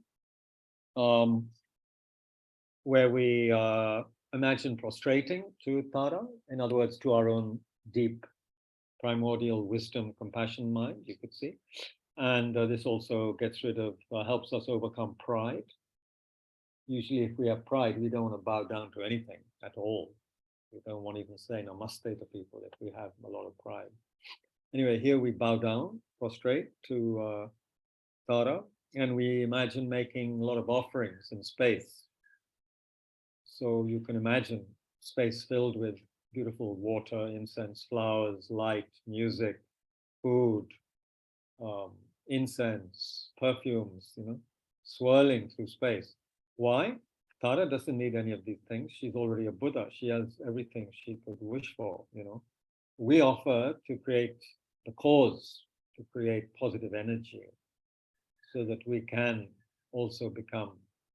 where we imagine prostrating to Tara, in other words, to our own deep, primordial wisdom, compassion mind, you could see. And this also gets rid of, helps us overcome pride. Usually if we have pride, we don't want to bow down to anything at all. We don't want to even say namaste to people if we have a lot of pride. Anyway, here we bow down, prostrate to Tara, and we imagine making a lot of offerings in space. So you can imagine space filled with beautiful water, incense, flowers, light, music, food, incense, perfumes, swirling through space. Why? Tara doesn't need any of these things. She's already a Buddha. She has everything she could wish for, We offer to create the cause, to create positive energy, so that we can also become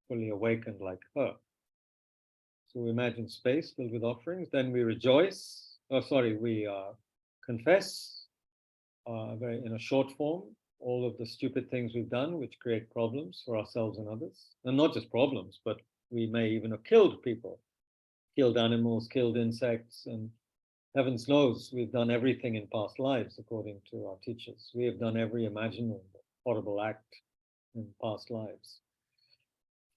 fully awakened like her. So we imagine space filled with offerings, then we rejoice, we confess, in a short form, all of the stupid things we've done, which create problems for ourselves and others. And not just problems, but we may even have killed people, killed animals, killed insects, and heavens knows we've done everything in past lives, according to our teachers. We have done every imaginable horrible act in past lives,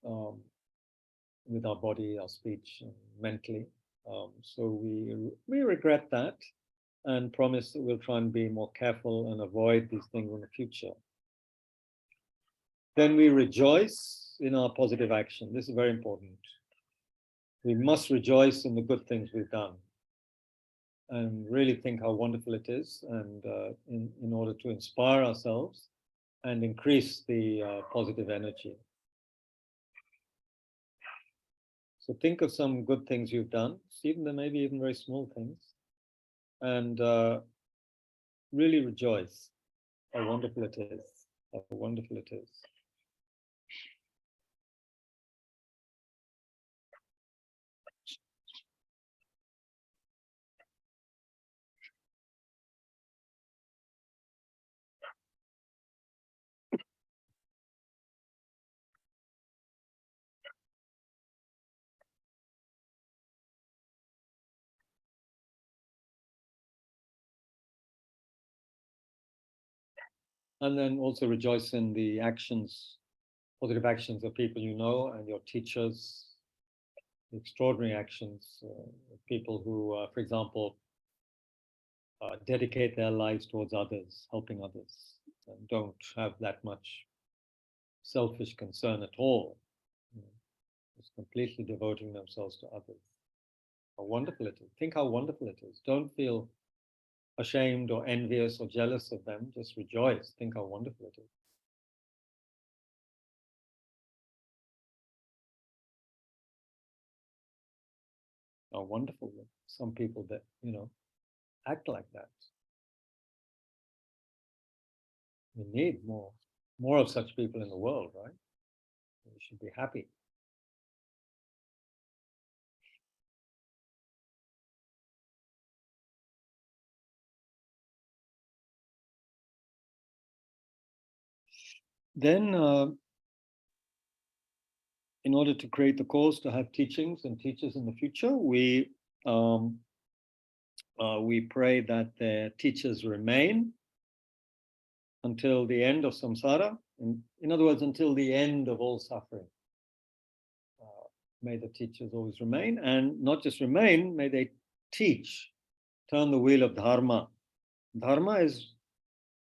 with our body, our speech, and mentally. So we regret that and promise that we'll try and be more careful and avoid these things in the future. Then we rejoice in our positive action. This is very important. We must rejoice in the good things we've done and really think how wonderful it is, and in order to inspire ourselves and increase the positive energy. So think of some good things you've done, even there may be even very small things, and really rejoice how wonderful it is, how wonderful it is. And then also rejoice in the actions, positive actions of people you know and your teachers, the extraordinary actions of people who, for example, dedicate their lives towards others, helping others, and don't have that much selfish concern at all. Just completely devoting themselves to others. How wonderful it is. Think how wonderful it is. Don't feel ashamed or envious or jealous of them. Just rejoice. Think how wonderful it is. How wonderful. Some people that, act like that. We need more of such people in the world, right? We should be happy. Then, in order to create the cause to have teachings and teachers in the future, we pray that their teachers remain until the end of samsara. In other words, until the end of all suffering. May the teachers always remain, and not just remain, may they teach, turn the wheel of dharma. Dharma is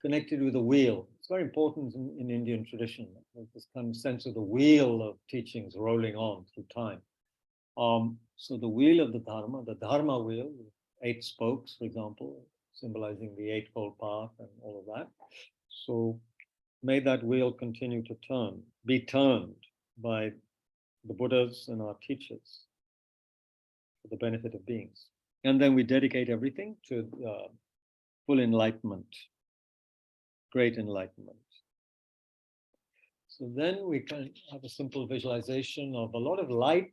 connected with the wheel. It's very important in Indian tradition. There's this kind of sense of the wheel of teachings rolling on through time. So the wheel of the dharma wheel, 8 spokes, for example, symbolizing the Eightfold Path and all of that. So may that wheel continue to turn, be turned by the Buddhas and our teachers for the benefit of beings. And then we dedicate everything to full enlightenment, great enlightenment. So then we can have a simple visualization of a lot of light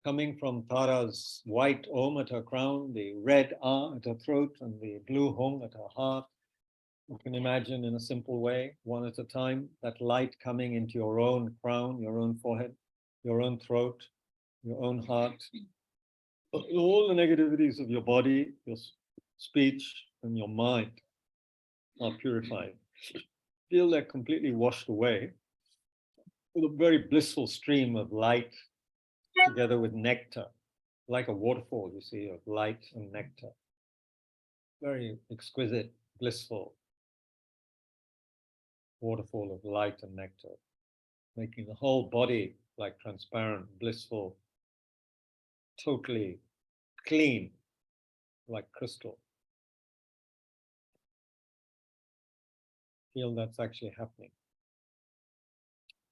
coming from Tara's white Om at her crown, the red A at her throat, and the blue Hung at her heart. You can imagine in a simple way, one at a time, that light coming into your own crown, your own forehead, your own throat, your own heart. All the negativities of your body, your speech, and your mind are purified. Feel they're completely washed away with a very blissful stream of light together with nectar, like a waterfall, you see, of light and nectar. Very exquisite, blissful waterfall of light and nectar, making the whole body like transparent, blissful, totally clean, like crystal. Feel that's actually happening.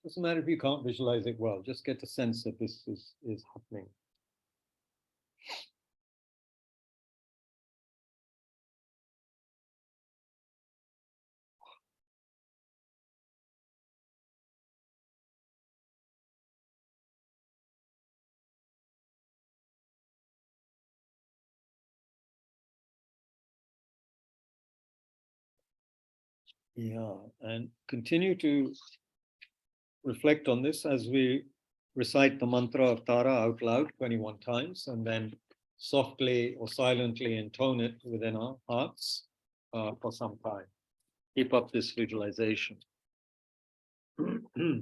Doesn't matter if you can't visualize it well, just get a sense that this is happening. Yeah, and continue to reflect on this as we recite the mantra of Tara out loud 21 times, and then softly or silently intone it within our hearts for some time. Keep up this visualization. The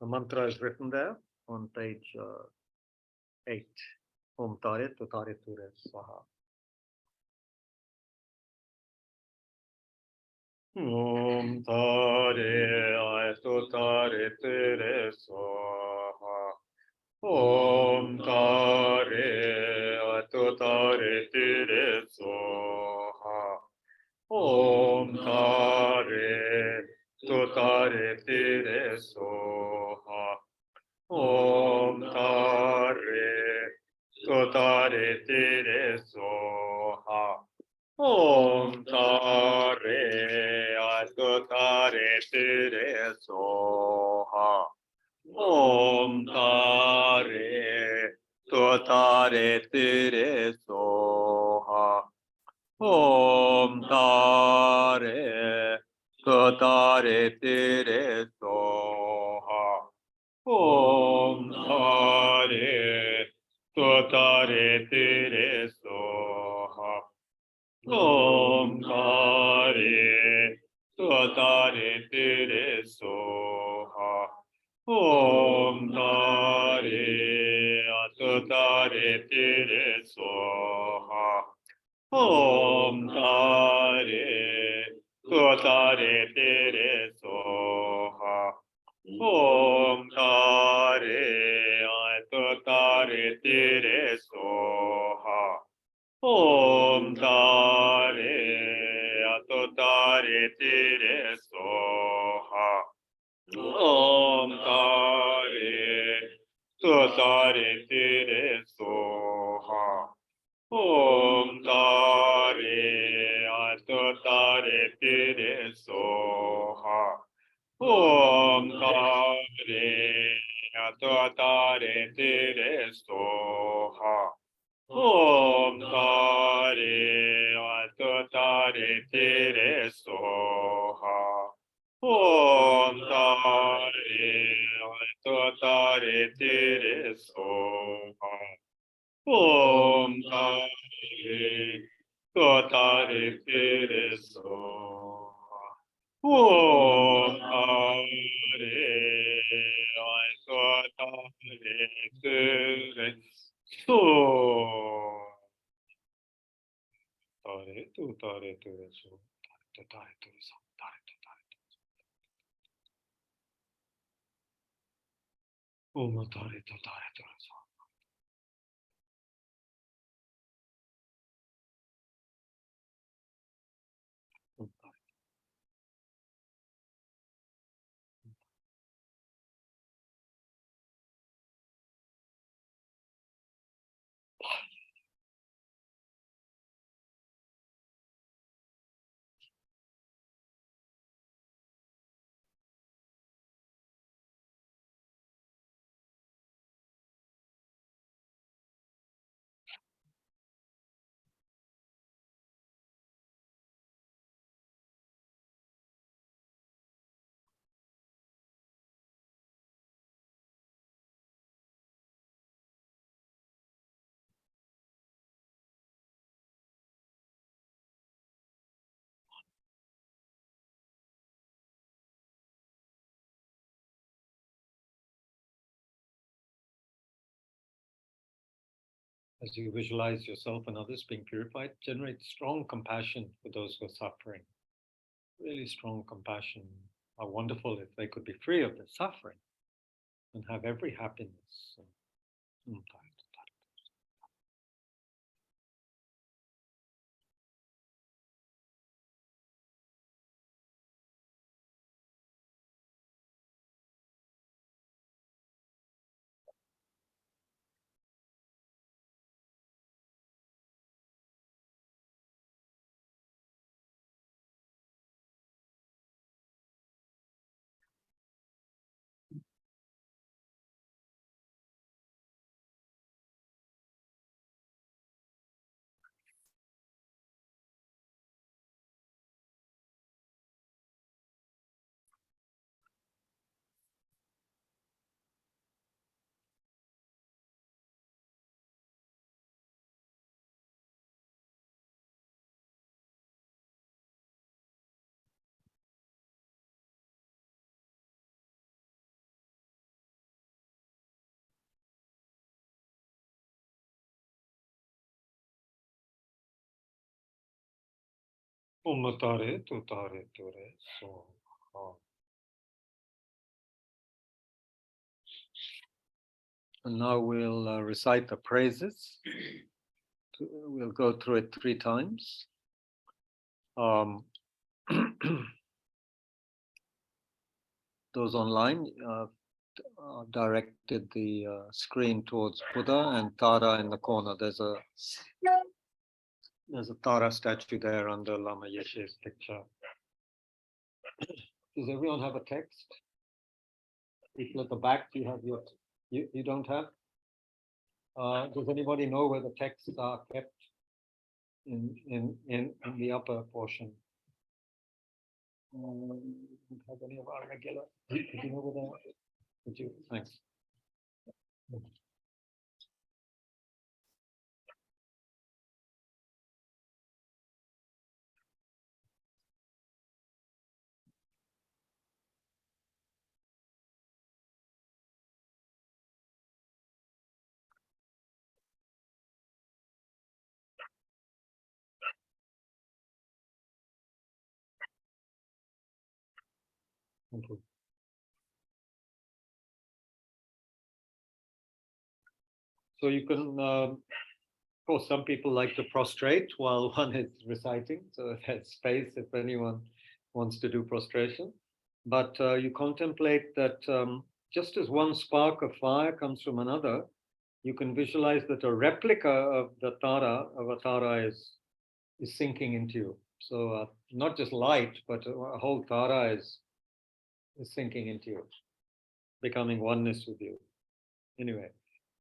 mantra is written there on page 8. Om Tare Tutare Ture Swaha. Om Tare Tutare Ture Swaha. Om Tare Tutare Ture Swaha. Om Tare Tutare Ture Swaha. Om Tare Tutare Ture Swaha. Om Tare Tutare Ture Swaha. Om Tare Tutare Ture Swaha. Om Tare Tutare Ture Swaha. Om Tare Tutare Ture Swaha. Om Tare Tutare Ture Swaha. Om Tare Tutare Ture Swaha. Om Tare Tutare Ture Swaha. Om Tare Tutare Ture Swaha. Om Tare Tutare Ture Swaha. Om Tare Tare tere soha. Om tare ato tare tere soha. Om tare ato tare tere soha. Om tare ato tare tere soha. Om tare ato tare tere soha. Om tare tare tere soha. Om tare ato tare tere soha. Tare tu tare tere soha. Tare tare tere soha. Tare tu tare tere soha. Om tare tu tare tere soha. Om tare. As you visualize yourself and others being purified, generate strong compassion for those who are suffering. Really strong compassion. How wonderful if they could be free of the suffering and have every happiness. Tare tu tare tere soha. And now we'll recite the praises. We'll go through it 3 times. Those online directed the screen towards Buddha and Tara in the corner. There's a Tara statue there under Lama Yeshe's picture. Does everyone have a text? People at the back, do you have your? You don't have? Does anybody know where the texts are kept in the upper portion? Don't have any of our regular. Do you know where they are? Would you? Thanks. Thank you. So you can, of course, some people like to prostrate while one is reciting. So there's space if anyone wants to do prostration. But you contemplate that just as one spark of fire comes from another, you can visualize that a replica of the Tara, of a Tara is sinking into you. So not just light, but a whole Tara is sinking into you, becoming oneness with you. Anyway,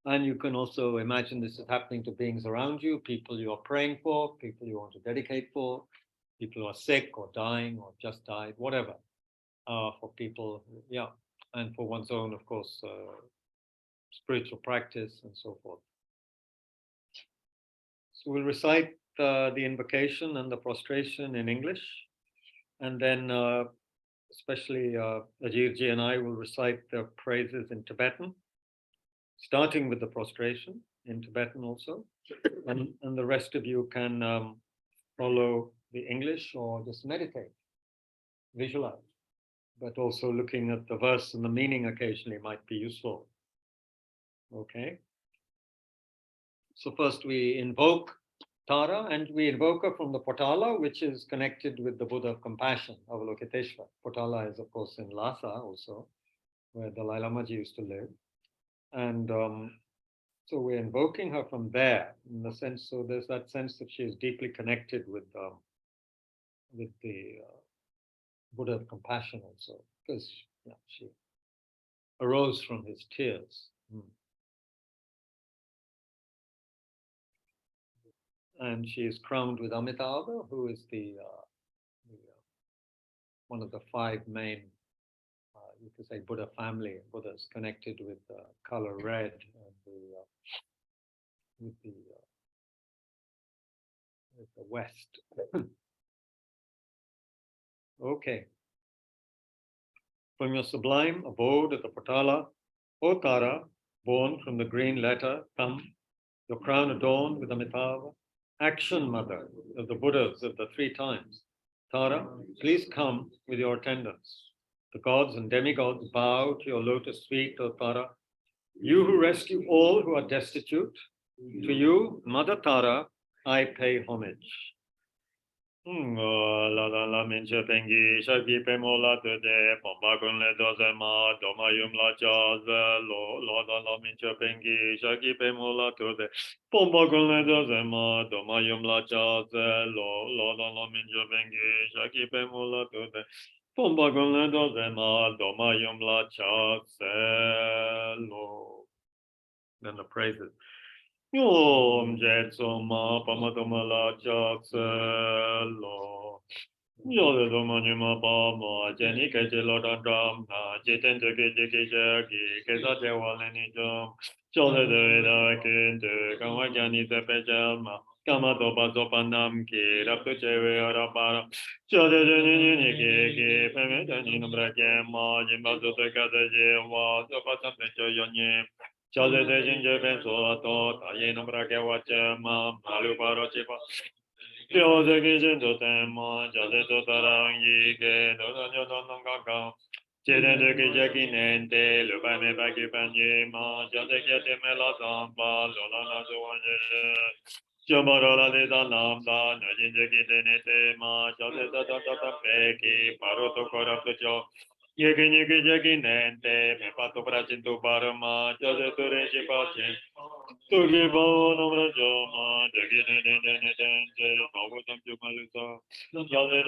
and you can also imagine this is happening to beings around you, people you are praying for, people you want to dedicate for, people who are sick or dying or just died, whatever. For people, yeah, and for one's own, of course, spiritual practice and so forth. So we'll recite the invocation and the prostration in English, and then especially Ajirji and I will recite the praises in Tibetan, starting with the prostration in Tibetan also, and the rest of you can follow the English or just meditate, visualize, but also looking at the verse and the meaning occasionally might be useful. Okay. So first we invoke Tara, and we invoke her from the Potala, which is connected with the Buddha of Compassion, Avalokiteshvara. Potala is, of course, in Lhasa also, where the Dalai Lama Ji used to live. And so we're invoking her from there, in the sense, so there's that sense that she is deeply connected with the Buddha of Compassion also, because she arose from his tears. And she is crowned with Amitabha, who is one of the five main, you could say, Buddha family. Buddhas connected with the color red and with the West. Okay. From your sublime abode at the Potala, O Tara, born from the green letter, come, your crown adorned with Amitabha, action mother of the Buddhas of the three times. Tara, please come with your attendants. The gods and demigods bow to your lotus feet, O Tara. You who rescue all who are destitute, to you, Mother Tara, I pay homage. La minche pengi shaki pemola de pomba con le doze ma doma yum la jazz lo la minche pengi shaki pemola de pomba con le doze ma doma yum la jazz lo la minche pengi shaki pemola de pomba con le doze ma doma yum la jazz lo. Then the praises. Om Jetsoma Pamatomala Jakselo Yode Domanima Pama Jenika Jelodam Jeten Jaki Kesate Walenijum Jode Deda Kinte Kamajani Tepejama Kamato Bazopanam Ki Raptuchewe Arabara Jode Niki Pemetani Nubrakema Jimbazo Tekadaje Was Zopa Rinpoche Chale de jinje benso to taye nombra ke wache ma malu paro chipa. Yo de ki jinjo tema chale to tarang yi ke do do nyo do nong ka ka. Chede de ki jeki nente lu ba me ba ki pan ye ma chale ke te me la sam pa lo la na so wan ye. Chamara la de da nam da na jinje ki te ne te ma chale ta pe ki paro to kora to cho. Yeki jeki nente, me pato pracinto parama, jose ture ci pace. Tuki pao nomra joma, jeki nente, pago tam chumalusa. Jale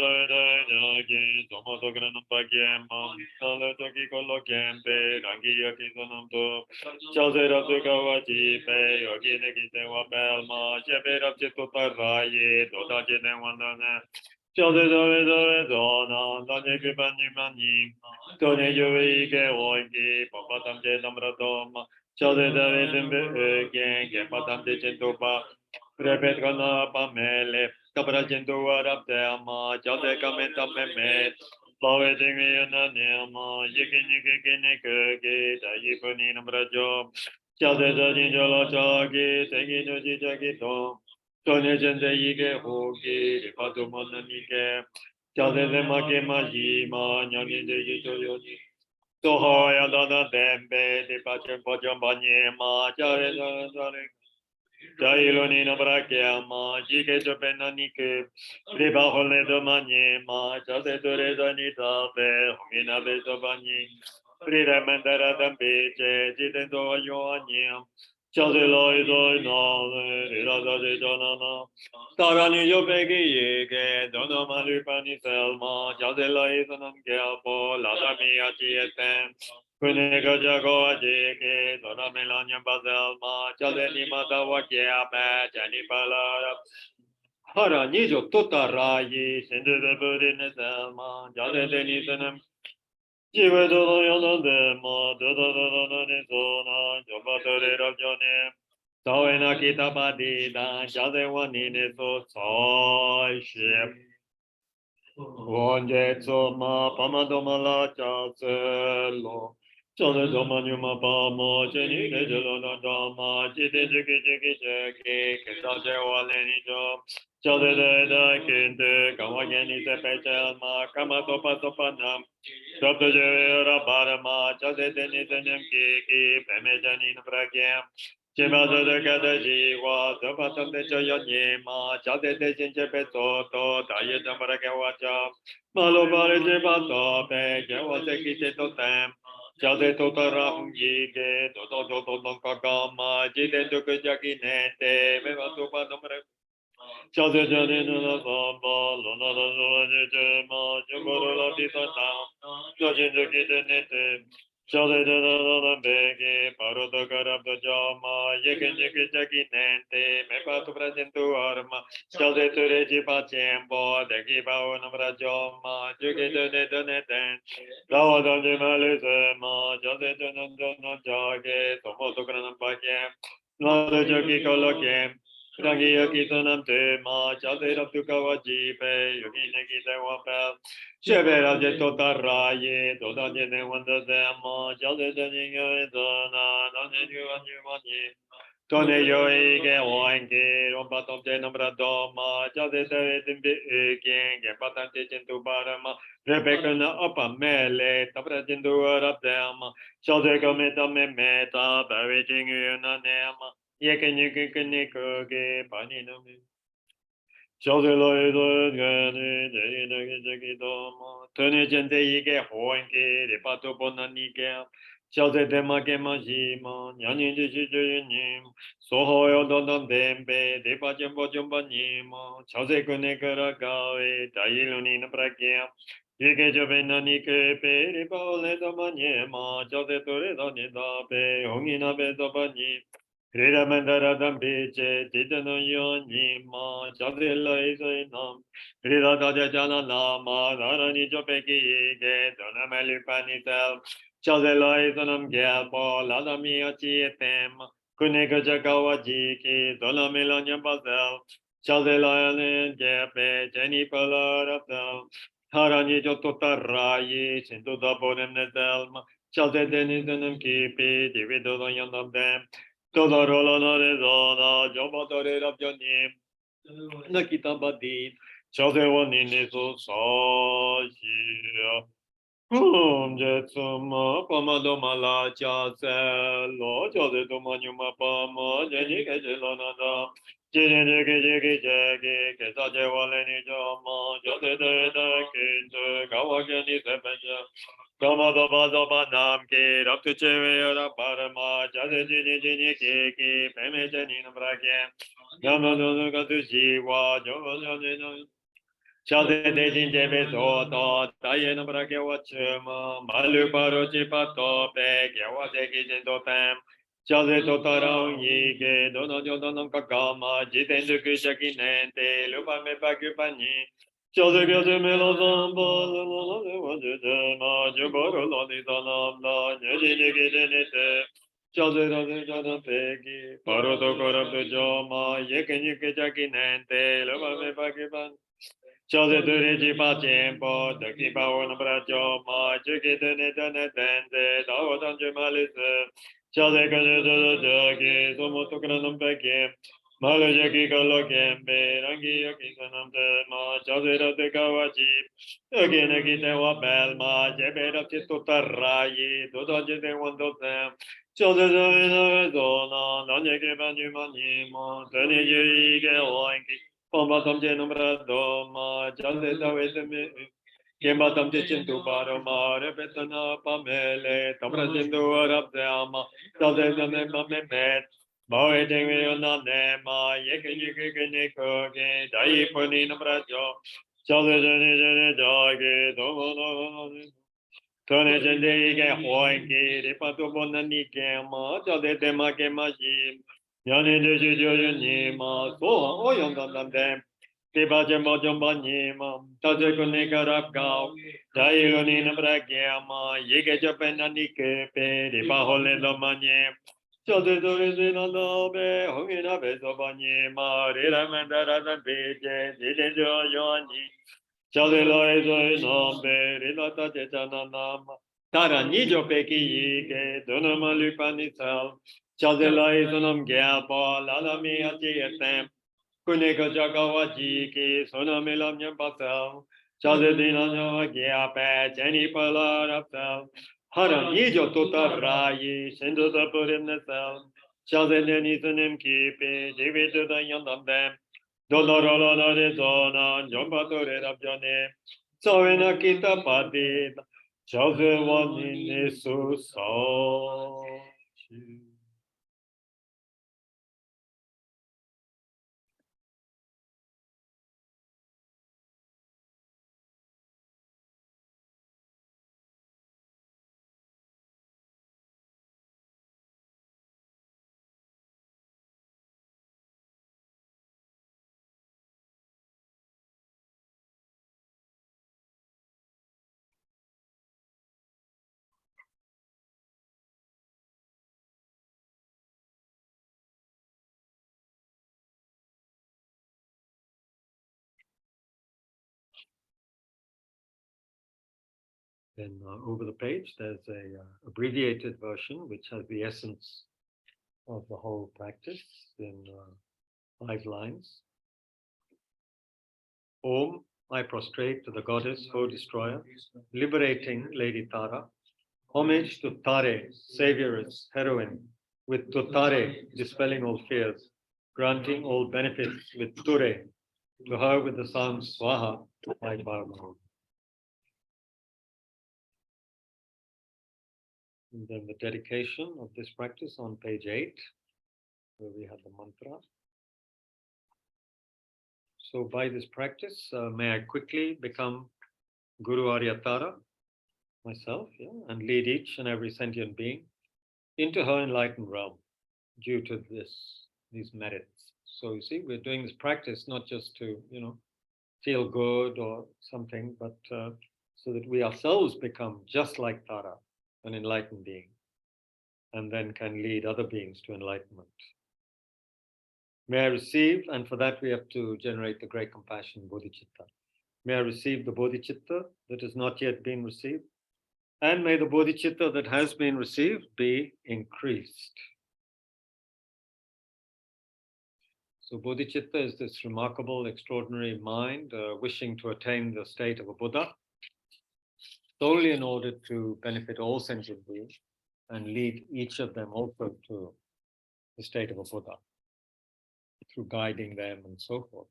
jaki, somo to granum pagiema, jale toki kolo kempe, rangi yaki sonam to. Jose ratu kawachi pe, yoki neki se wa pelma, shepe rapci tutaraye, doda jene wandane. Jose dove zona, dane kipani mani. Tone Yui Ke Oiki, Papatam de Namradoma, Chade David Gang, Patam de Gentopa, Repet Gana Pamele, Cabra Gentua Raptama, Chade Camenta Meme, Poweting me in a Nema, Yikin, Yipani Namrajo, Chade Jinjola Chagi, Tangi Jagito, Tone Jende Yige Hoki, Patumonanike. Chade de Maki Ma Nyani de Yitoyoni. Sohoya Dana Dembe, de Pachem Pajambani Ma, Chare Dare. Jailoni Nabrakia Ma, Jike Japananike, Riba Hole de Mani Ma, Chade de Danita Be, Humina Besabani. Prira mandara dambe che jitendo yoanyam. Chase loi doi no, rira da de donana. Tarani yo pegi yeke, dono malupani selma. Chase loi sanam gyapo, lada mi achi etem. Kune gaja go ajeke, dona melanya bazelma. Chase ni mata wakya pe, jani palara. Hara nijo tota rayi, sende de burine selma. Chase de ni sanam. Jive dono yonande ma, dodo dono ne zona, joba tore rabjone. Tawena kita padi dan jade wani ne so sai ship. Wonje tsoma pamadoma la cha lo. Jade doma nyuma pamo jeni ne jelo na dama. Jite jiki jiki jiki kesa je wale ni jo. Jade de da kinte kawa geni se pechel ma kama topa topa nam. Sabda je rabharama jade deni denem ki peme janin pragyam. Chima de kada jiwa zopa tamde choyo nyema jade de jinje pe to daye damara ke wacha. Malo bare je bato pe ke wate kite to tem. Jade to taram yike to kakama jide to kujaki nete me vatu pa namre. Jade jade nuna samba lona da zoane jema jumoro la pisata. Jajinje kite nete. Jade jade begi paro to karabdo jama yeke yeke jaki nente me patu prajentu arma. Jade to reji pa chembo deki pa onamra jama juke to neten. Rawa danje male sema jade jana jage tomo to kranam pakem. Lada jaki kolokem. Rangi yaki tanam te ma jade rabdu kawaji pe yogi neki te wapel. Shebe rabje tota raye tota jene wanda dema jade jane yoy dana nane yuanyu mani. Tone yoy ge oange rompa tomte namra doma jade te timbi eken ge patante jentu barama. Rebekana apa mele tabra jendu arabdema. Jade kameta me meta bawe jingu na nema. Yeke nyeke kene koge pani nami. Chode loe doe gane degi degi degi doma. Tone jente ike hoenke de pato bona nike. Chode dema ke majima nyani de chijo nim. Soho yo dondon dembe de pa jembo jomba nima. Chode kone kara gawe dayiluni na pragya. Yeke jobe nani ke pe de pa ole doma nyema. Chode tore doni da pe hongi na be doba nima. Krida mandara dambiche, titano yoni ma, chabdilla isoinam. Krida daja jana lama, narani jopeki ge, dona melipani tel. Chabdilla isonam gyalpo, ladami achi etem. Kunika jakawa jiki, dona melanya basel. Chabdilla ane gepe, jeni pala raptel. Harani jotota rayi, sintu da bonem netelma. Chabde denizenam kipi, divido yandam dem. Todo rolo no de zona, joba tore rabjonim, nakita badin, chase wanini so sashi. Jetsuma pamado mala chase, lo chase to manuma pama, jeni keje lonada, jeni keje keje, kesa je waleni jama, jase de kinte, kawakeni sepeja. Kama doba doba nam ke raptu cheve ora parama jase jini jini ke peme jani namrake kama dono katu jiwa jogo jani no jase de jin jebe soto taye namrake wachema malu paro chipato pe ke wase ki jento pem jase to tarang yi ke dono jono kakama jiten duku shaki nente lupa me pakupani. Jose Gade Melo Zamba, Lala Wajete, Ma Jabara Lani Salam, La Nedi Nete, Jose Rade Jada Pegi, Paroto Korabdo Joma, Yekin Yukijaki Nente, Lava Me Pakipan, Jose Dureji Pachempo, the Kipa Onabra Joma, Jukite Netente, Dawadan Jemalis, Jose Gade Jagi, Somotokranam Peki. Malajaki Kalokambe, Rangi Yaki Sanamte, Ma Chazera de Kawaji, again a Gitawa Belma, Jebera Titotarai, Dodaji de Wandotem, Chazera Zona, Nanyaki Banumanima, Tani Oinki, Pomatom Genumra Doma, Chazeta with me. Kembatam Tichintu Parama, Repetana Pamele, Tamrajindu Arabdama, Tadena Memet, Boeting Nema, Yekinik, Dai Ponina Brajo, Chaldene Jage, Dono. Tone Jende Hoinki, Repatu Bonani Kema, Jade Makemaji, Yani de Jojonima, so Oyondan them, Tibajan Bojobanima, Tajekuni Karabgao, Dailonina Bragiama, Yige Japananike, Ripa Hole Domane, Jade Dorizina Lobe, Hungina Besobanima, Riramandara Beje, Dijo Yoni. Chalilai nambe rilata jejananama tara nijo peki ke donama lipanisal Chalilai sonam gyapa lalami ajiyetem kuneka jagawaji ke sonamilam nyambasal Chalidina nyawa gyape jeni palarapsal hara nijo tutarayi sindhuta purimnesal Chalidini sunim kipe jivitu yandambem Dolorola de zona, Jombatore Rabjane, Sovena Kita Pati, Joseph in Jesus. Then over the page, there's a abbreviated version, which has the essence of the whole practice in 5 lines. Om, I prostrate to the goddess, foe destroyer, liberating Lady Tara. Homage to Tare, savioress, heroine, with Tutare, dispelling all fears, granting all benefits with Ture, to her with the sound Swaha, I bow. And then the dedication of this practice on page 8, where we have the mantra. So by this practice, may I quickly become Guru Aryatara, myself, and lead each and every sentient being into her enlightened realm due to these merits. So you see, we're doing this practice not just to, feel good or something, but so that we ourselves become just like Tara, an enlightened being, and then can lead other beings to enlightenment. May I receive, and for that we have to generate the great compassion bodhicitta. May I receive the bodhicitta that has not yet been received, and may the bodhicitta that has been received be increased. So bodhicitta is this remarkable, extraordinary mind wishing to attain the state of a Buddha, solely in order to benefit all sentient beings and lead each of them also to the state of a Buddha, through guiding them and so forth.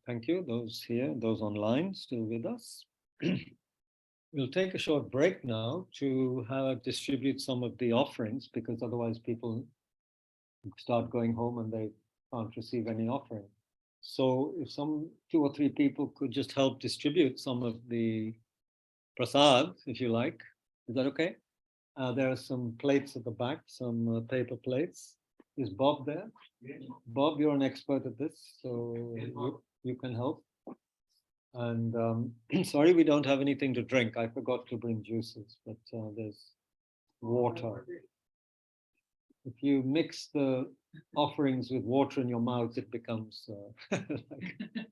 Thank you, those here, those online, still with us. We'll take a short break now to distribute some of the offerings, because otherwise people start going home and they can't receive any offering. So if 2 or 3 people could just help distribute some of the prasad, if you like, is that okay? There are some plates at the back, some paper plates. Is Bob there? Yeah. Bob, you're an expert at this, so you can help. And sorry, we don't have anything to drink. I forgot to bring juices, but there's water. If you mix the offerings with water in your mouth, it becomes like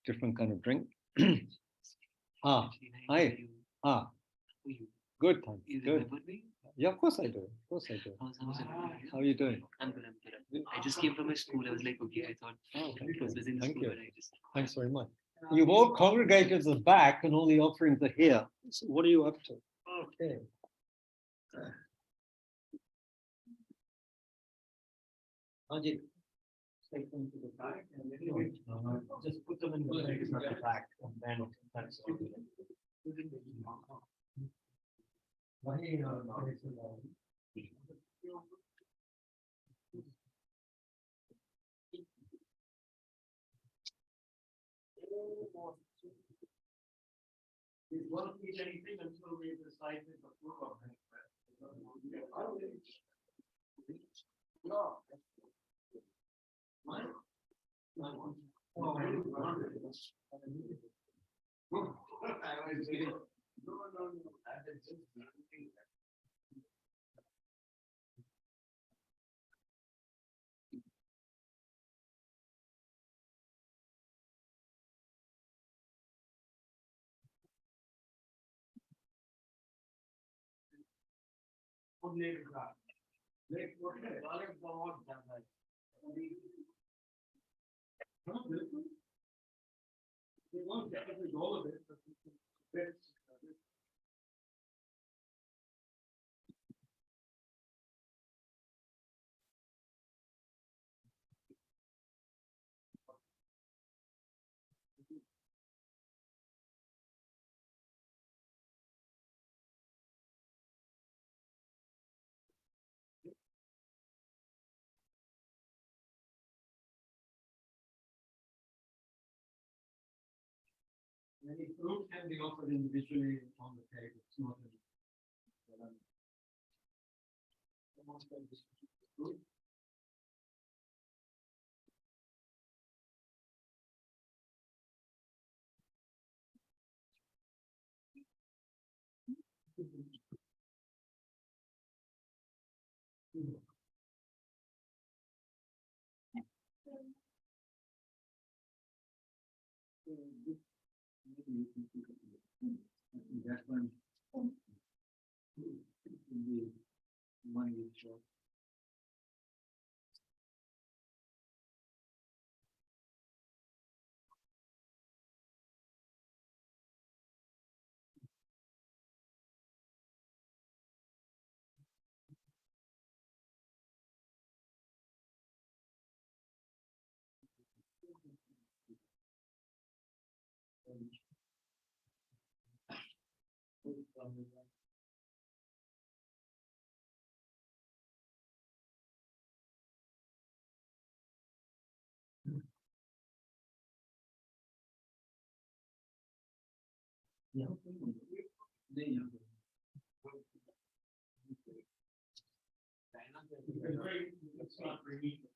different kind of drink. Hi. Good, thanks. Good. Yeah, of course I do. Of course I do. How are you doing? I'm good. I just came from my school. I was like, okay, I thought Thank I was visiting the Thank school. you. And I just... Thanks very much. You've all congregated at the back and all the offerings are here. So what are you up to? Okay. Ajit. take them to the back and then just put them in the legs at the back and then that's it won't teach anything until we decide to approve of it. They won't definitely all of it, but bits. Any fruit can be offered individually on the table. It's not fruit. That one. The one you chose. Yeah. It's not reunite.